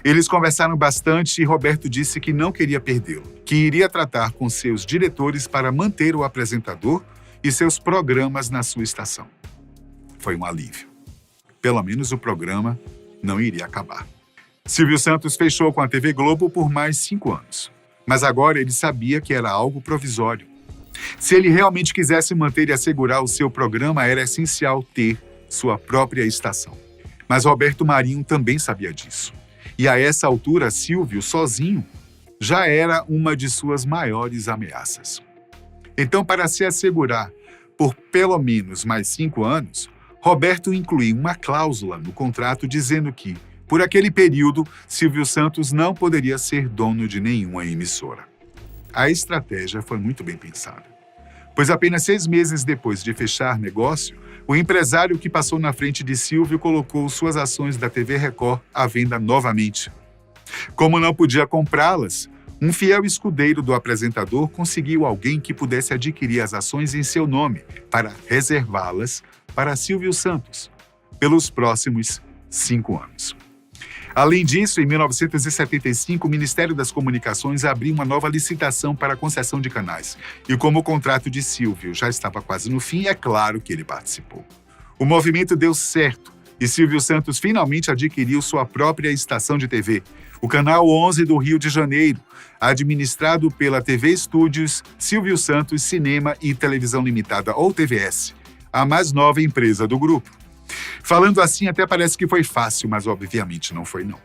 Eles conversaram bastante e Roberto disse que não queria perdê-lo, que iria tratar com seus diretores para manter o apresentador e seus programas na sua estação. Foi um alívio. Pelo menos o programa não iria acabar. Silvio Santos fechou com a TV Globo por mais 5 anos. Mas agora ele sabia que era algo provisório. Se ele realmente quisesse manter e assegurar o seu programa, era essencial ter sua própria estação. Mas Roberto Marinho também sabia disso. E a essa altura, Silvio, sozinho, já era uma de suas maiores ameaças. Então, para se assegurar por pelo menos mais 5 anos, Roberto incluiu uma cláusula no contrato dizendo que, por aquele período, Silvio Santos não poderia ser dono de nenhuma emissora. A estratégia foi muito bem pensada, pois apenas 6 meses depois de fechar negócio, o empresário que passou na frente de Silvio colocou suas ações da TV Record à venda novamente. Como não podia comprá-las, um fiel escudeiro do apresentador conseguiu alguém que pudesse adquirir as ações em seu nome para reservá-las para Silvio Santos pelos próximos 5 anos. Além disso, em 1975, o Ministério das Comunicações abriu uma nova licitação para a concessão de canais. E como o contrato de Silvio já estava quase no fim, é claro que ele participou. O movimento deu certo e Silvio Santos finalmente adquiriu sua própria estação de TV, o Canal 11 do Rio de Janeiro, administrado pela TV Estúdios, Silvio Santos Cinema e Televisão Limitada, ou TVS, a mais nova empresa do grupo. Falando assim, até parece que foi fácil, mas obviamente não foi não.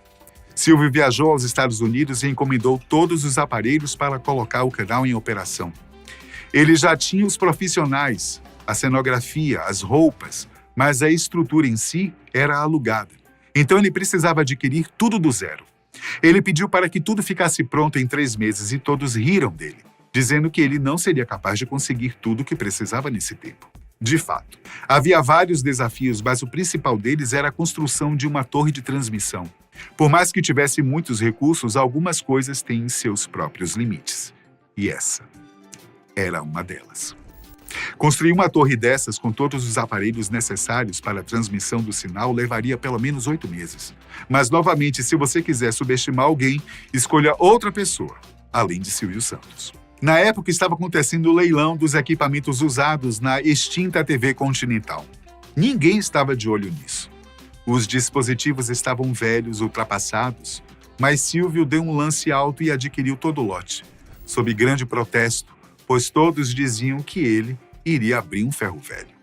Silvio viajou aos Estados Unidos e encomendou todos os aparelhos para colocar o canal em operação. Ele já tinha os profissionais, a cenografia, as roupas, mas a estrutura em si era alugada. Então ele precisava adquirir tudo do zero. Ele pediu para que tudo ficasse pronto em 3 meses e todos riram dele, dizendo que ele não seria capaz de conseguir tudo o que precisava nesse tempo. De fato, havia vários desafios, mas o principal deles era a construção de uma torre de transmissão. Por mais que tivesse muitos recursos, algumas coisas têm seus próprios limites. E essa era uma delas. Construir uma torre dessas com todos os aparelhos necessários para a transmissão do sinal levaria pelo menos 8 meses. Mas, novamente, se você quiser subestimar alguém, escolha outra pessoa, além de Silvio Santos. Na época, estava acontecendo o leilão dos equipamentos usados na extinta TV Continental. Ninguém estava de olho nisso. Os dispositivos estavam velhos, ultrapassados, mas Silvio deu um lance alto e adquiriu todo o lote, sob grande protesto, pois todos diziam que ele iria abrir um ferro velho.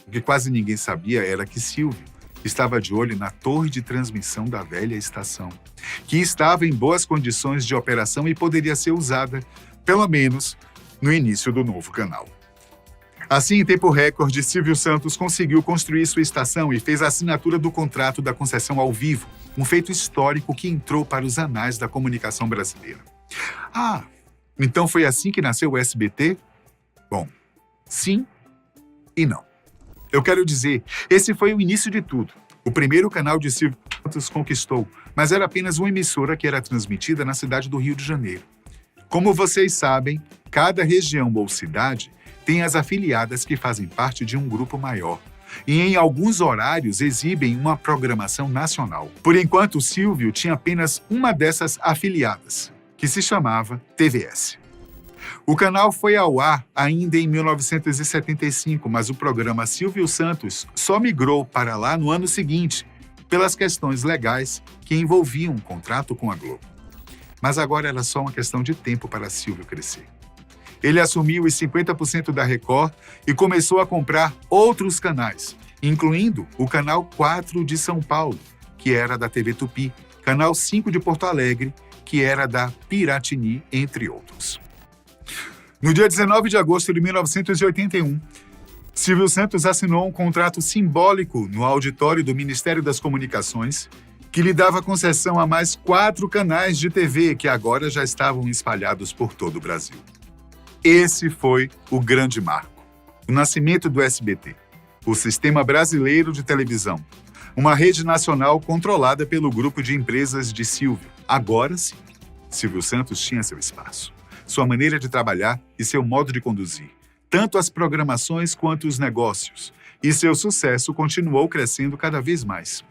O que quase ninguém sabia era que Silvio estava de olho na torre de transmissão da velha estação, que estava em boas condições de operação e poderia ser usada pelo menos no início do novo canal. Assim, em tempo recorde, Silvio Santos conseguiu construir sua estação e fez a assinatura do contrato da concessão ao vivo, um feito histórico que entrou para os anais da comunicação brasileira. Ah, então foi assim que nasceu o SBT? Bom, sim e não. Eu quero dizer, esse foi o início de tudo. O primeiro canal de Silvio Santos conquistou, mas era apenas uma emissora que era transmitida na cidade do Rio de Janeiro. Como vocês sabem, cada região ou cidade tem as afiliadas que fazem parte de um grupo maior e em alguns horários exibem uma programação nacional. Por enquanto, Silvio tinha apenas uma dessas afiliadas, que se chamava TVS. O canal foi ao ar ainda em 1975, mas o programa Silvio Santos só migrou para lá no ano seguinte, pelas questões legais que envolviam um contrato com a Globo. Mas agora era só uma questão de tempo para Silvio crescer. Ele assumiu os 50% da Record e começou a comprar outros canais, incluindo o Canal 4 de São Paulo, que era da TV Tupi, Canal 5 de Porto Alegre, que era da Piratini, entre outros. No dia 19 de agosto de 1981, Silvio Santos assinou um contrato simbólico no auditório do Ministério das Comunicações, que lhe dava concessão a mais 4 canais de TV que agora já estavam espalhados por todo o Brasil. Esse foi o grande marco, o nascimento do SBT, o Sistema Brasileiro de Televisão, uma rede nacional controlada pelo grupo de empresas de Silvio. Agora sim, Silvio Santos tinha seu espaço, sua maneira de trabalhar e seu modo de conduzir, tanto as programações quanto os negócios, e seu sucesso continuou crescendo cada vez mais.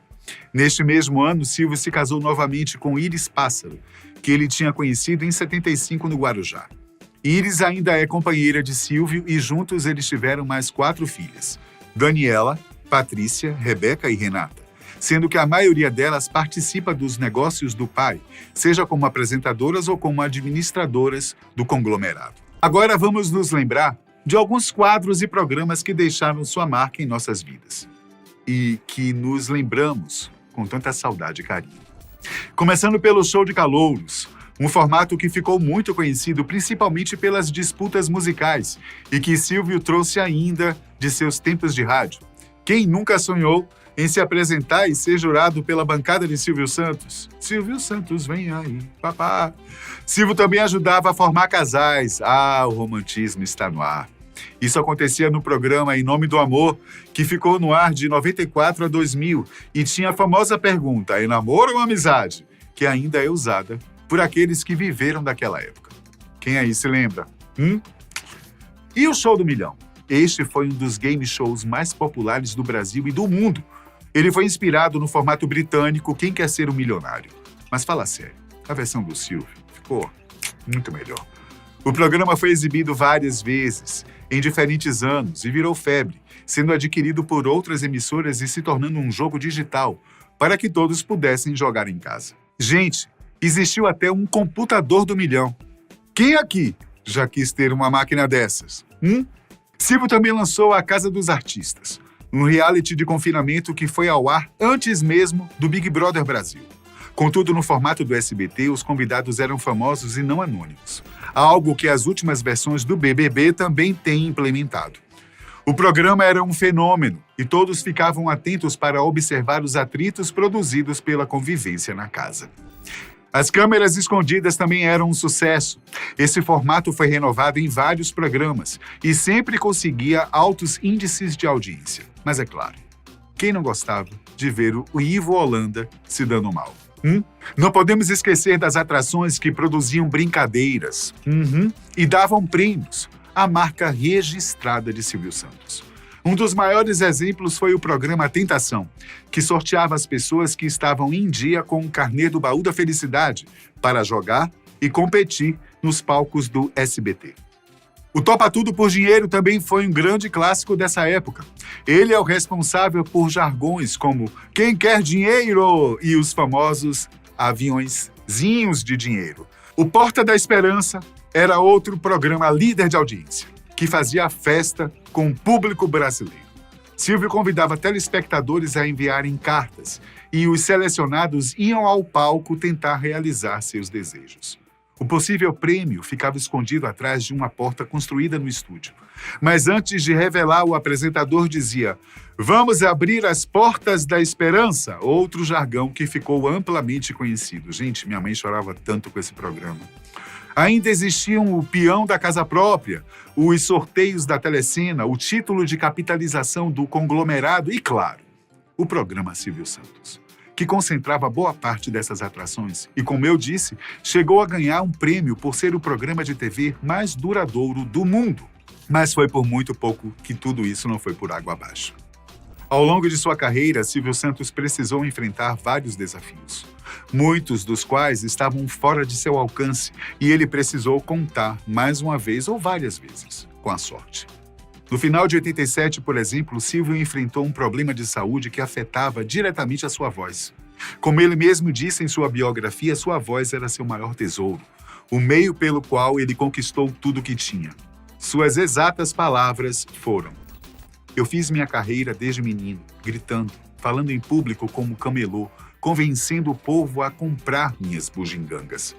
Neste mesmo ano, Silvio se casou novamente com Iris Pássaro, que ele tinha conhecido em 75 no Guarujá. Iris ainda é companheira de Silvio e juntos eles tiveram mais 4 filhas: Daniela, Patrícia, Rebeca e Renata. sendo que a maioria delas participa dos negócios do pai, seja como apresentadoras ou como administradoras do conglomerado. Agora vamos nos lembrar de alguns quadros e programas que deixaram sua marca em nossas vidas e que nos lembramos com tanta saudade e carinho. Começando pelo Show de Calouros, um formato que ficou muito conhecido principalmente pelas disputas musicais e que Silvio trouxe ainda de seus tempos de rádio. Quem nunca sonhou em se apresentar e ser jurado pela bancada de Silvio Santos? Silvio Santos, vem aí, papá. Silvio também ajudava a formar casais. O romantismo está no ar. Isso acontecia no programa Em Nome do Amor, que ficou no ar de 94 a 2000 e tinha a famosa pergunta, é namoro ou amizade? Que ainda é usada por aqueles que viveram daquela época. Quem aí se lembra? E o Show do Milhão? Este foi um dos game shows mais populares do Brasil e do mundo. Ele foi inspirado no formato britânico Quem Quer Ser um Milionário. Mas fala sério, a versão do Silvio ficou muito melhor. O programa foi exibido várias vezes, em diferentes anos, e virou febre, sendo adquirido por outras emissoras e se tornando um jogo digital, para que todos pudessem jogar em casa. Gente, existiu até um computador do milhão. Quem aqui já quis ter uma máquina dessas? Silvio também lançou A Casa dos Artistas, um reality de confinamento que foi ao ar antes mesmo do Big Brother Brasil. Contudo, no formato do SBT, os convidados eram famosos e não anônimos, algo que as últimas versões do BBB também têm implementado. O programa era um fenômeno e todos ficavam atentos para observar os atritos produzidos pela convivência na casa. As câmeras escondidas também eram um sucesso. Esse formato foi renovado em vários programas e sempre conseguia altos índices de audiência. Mas é claro, quem não gostava de ver o Ivo Holanda se dando mal? Não podemos esquecer das atrações que produziam brincadeiras e davam prêmios à marca registrada de Silvio Santos. Um dos maiores exemplos foi o programa Tentação, que sorteava as pessoas que estavam em dia com o carnê do Baú da Felicidade para jogar e competir nos palcos do SBT. O Topa Tudo por Dinheiro também foi um grande clássico dessa época. Ele é o responsável por jargões como Quem Quer Dinheiro e os famosos aviõezinhos de dinheiro. O Porta da Esperança era outro programa líder de audiência, que fazia festa com o público brasileiro. Silvio convidava telespectadores a enviarem cartas e os selecionados iam ao palco tentar realizar seus desejos. O possível prêmio ficava escondido atrás de uma porta construída no estúdio. Mas antes de revelar, o apresentador dizia: "Vamos abrir as portas da esperança", outro jargão que ficou amplamente conhecido. Gente, minha mãe chorava tanto com esse programa. Ainda existiam o peão da casa própria, os sorteios da telecena, o título de capitalização do conglomerado e, claro, o programa Silvio Santos, que concentrava boa parte dessas atrações e, como eu disse, chegou a ganhar um prêmio por ser o programa de TV mais duradouro do mundo. Mas foi por muito pouco que tudo isso não foi por água abaixo. Ao longo de sua carreira, Silvio Santos precisou enfrentar vários desafios, muitos dos quais estavam fora de seu alcance, e ele precisou contar mais uma vez ou várias vezes com a sorte. No final de 87, por exemplo, Silvio enfrentou um problema de saúde que afetava diretamente a sua voz. Como ele mesmo disse em sua biografia, sua voz era seu maior tesouro, o meio pelo qual ele conquistou tudo o que tinha. Suas exatas palavras foram: "Eu fiz minha carreira desde menino, gritando, falando em público como camelô, convencendo o povo a comprar minhas bugigangas.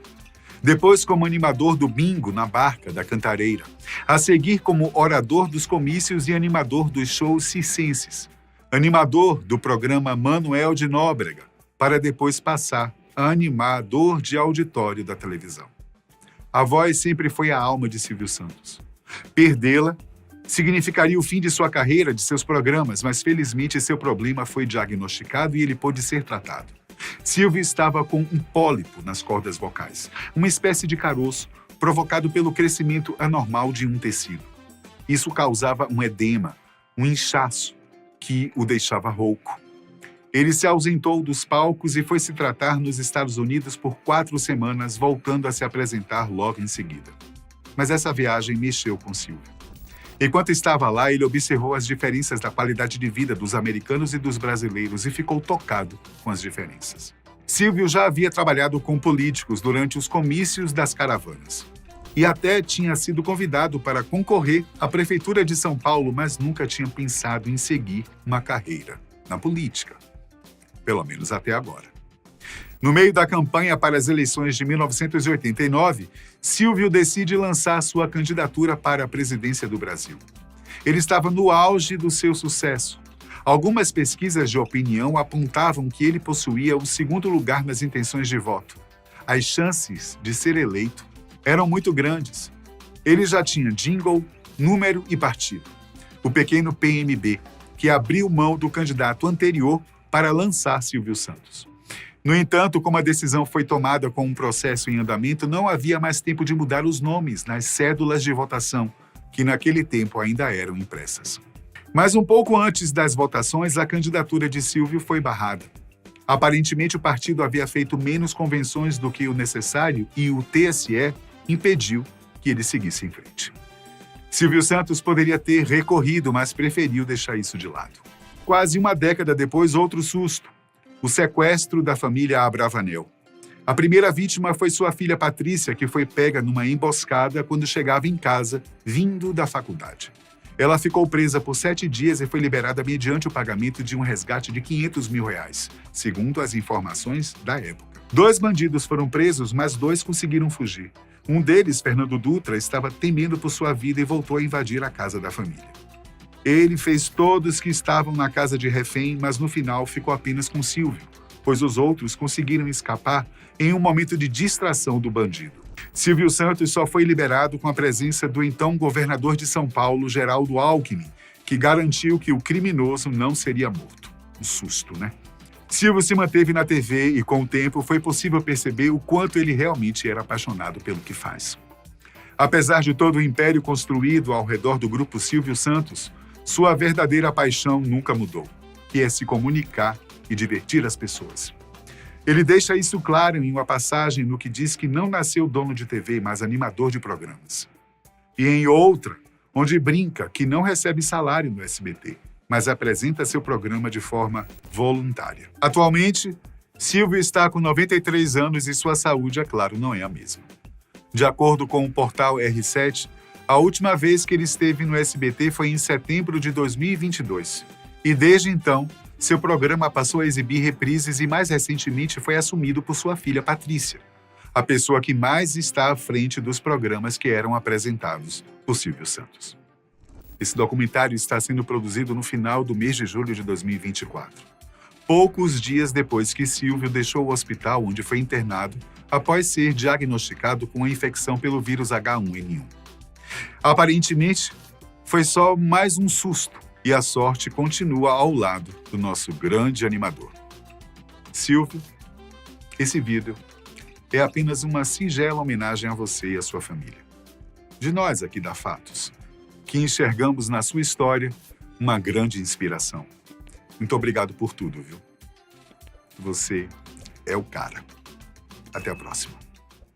Depois como animador do bingo na Barca da Cantareira, a seguir como orador dos comícios e animador dos shows circenses, animador do programa Manuel de Nóbrega, para depois passar a animador de auditório da televisão. A voz sempre foi a alma de Silvio Santos. Perdê-la significaria o fim de sua carreira, de seus programas, mas felizmente seu problema foi diagnosticado e ele pôde ser tratado. Silvio estava com um pólipo nas cordas vocais, uma espécie de caroço provocado pelo crescimento anormal de um tecido. Isso causava um edema, um inchaço, que o deixava rouco. Ele se ausentou dos palcos e foi se tratar nos Estados Unidos por 4 semanas, voltando a se apresentar logo em seguida. Mas essa viagem mexeu com Silvio. Enquanto estava lá, ele observou as diferenças da qualidade de vida dos americanos e dos brasileiros e ficou tocado com as diferenças. Silvio já havia trabalhado com políticos durante os comícios das caravanas. E até tinha sido convidado para concorrer à Prefeitura de São Paulo, mas nunca tinha pensado em seguir uma carreira na política. Pelo menos até agora. No meio da campanha para as eleições de 1989, Silvio decide lançar sua candidatura para a presidência do Brasil. Ele estava no auge do seu sucesso. Algumas pesquisas de opinião apontavam que ele possuía o segundo lugar nas intenções de voto. As chances de ser eleito eram muito grandes. Ele já tinha jingle, número e partido. O pequeno PMB, que abriu mão do candidato anterior para lançar Silvio Santos. No entanto, como a decisão foi tomada com um processo em andamento, não havia mais tempo de mudar os nomes nas cédulas de votação, que naquele tempo ainda eram impressas. Mas um pouco antes das votações, a candidatura de Silvio foi barrada. Aparentemente, o partido havia feito menos convenções do que o necessário e o TSE impediu que ele seguisse em frente. Silvio Santos poderia ter recorrido, mas preferiu deixar isso de lado. Quase uma década depois, outro susto. O sequestro da família Abravanel. A primeira vítima foi sua filha Patrícia, que foi pega numa emboscada quando chegava em casa, vindo da faculdade. Ela ficou presa por 7 dias e foi liberada mediante o pagamento de um resgate de R$500 mil, segundo as informações da época. 2 bandidos foram presos, mas 2 conseguiram fugir. Um deles, Fernando Dutra, estava temendo por sua vida e voltou a invadir a casa da família. Ele fez todos que estavam na casa de refém, mas no final ficou apenas com Silvio, pois os outros conseguiram escapar em um momento de distração do bandido. Silvio Santos só foi liberado com a presença do então governador de São Paulo, Geraldo Alckmin, que garantiu que o criminoso não seria morto. Um susto, né? Silvio se manteve na TV e, com o tempo, foi possível perceber o quanto ele realmente era apaixonado pelo que faz. Apesar de todo o império construído ao redor do grupo Silvio Santos, sua verdadeira paixão nunca mudou, que é se comunicar e divertir as pessoas. Ele deixa isso claro em uma passagem no que diz que não nasceu dono de TV, mas animador de programas. E em outra, onde brinca que não recebe salário no SBT, mas apresenta seu programa de forma voluntária. Atualmente, Silvio está com 93 anos e sua saúde, é claro, não é a mesma. De acordo com o portal R7, a última vez que ele esteve no SBT foi em setembro de 2022. E desde então, seu programa passou a exibir reprises e mais recentemente foi assumido por sua filha Patrícia, a pessoa que mais está à frente dos programas que eram apresentados por Silvio Santos. Esse documentário está sendo produzido no final do mês de julho de 2024, poucos dias depois que Silvio deixou o hospital onde foi internado após ser diagnosticado com a infecção pelo vírus H1N1. Aparentemente, foi só mais um susto e a sorte continua ao lado do nosso grande animador. Silvio, esse vídeo é apenas uma singela homenagem a você e a sua família. De nós aqui da Fatos, que enxergamos na sua história uma grande inspiração. Muito obrigado por tudo, viu? Você é o cara. Até a próxima.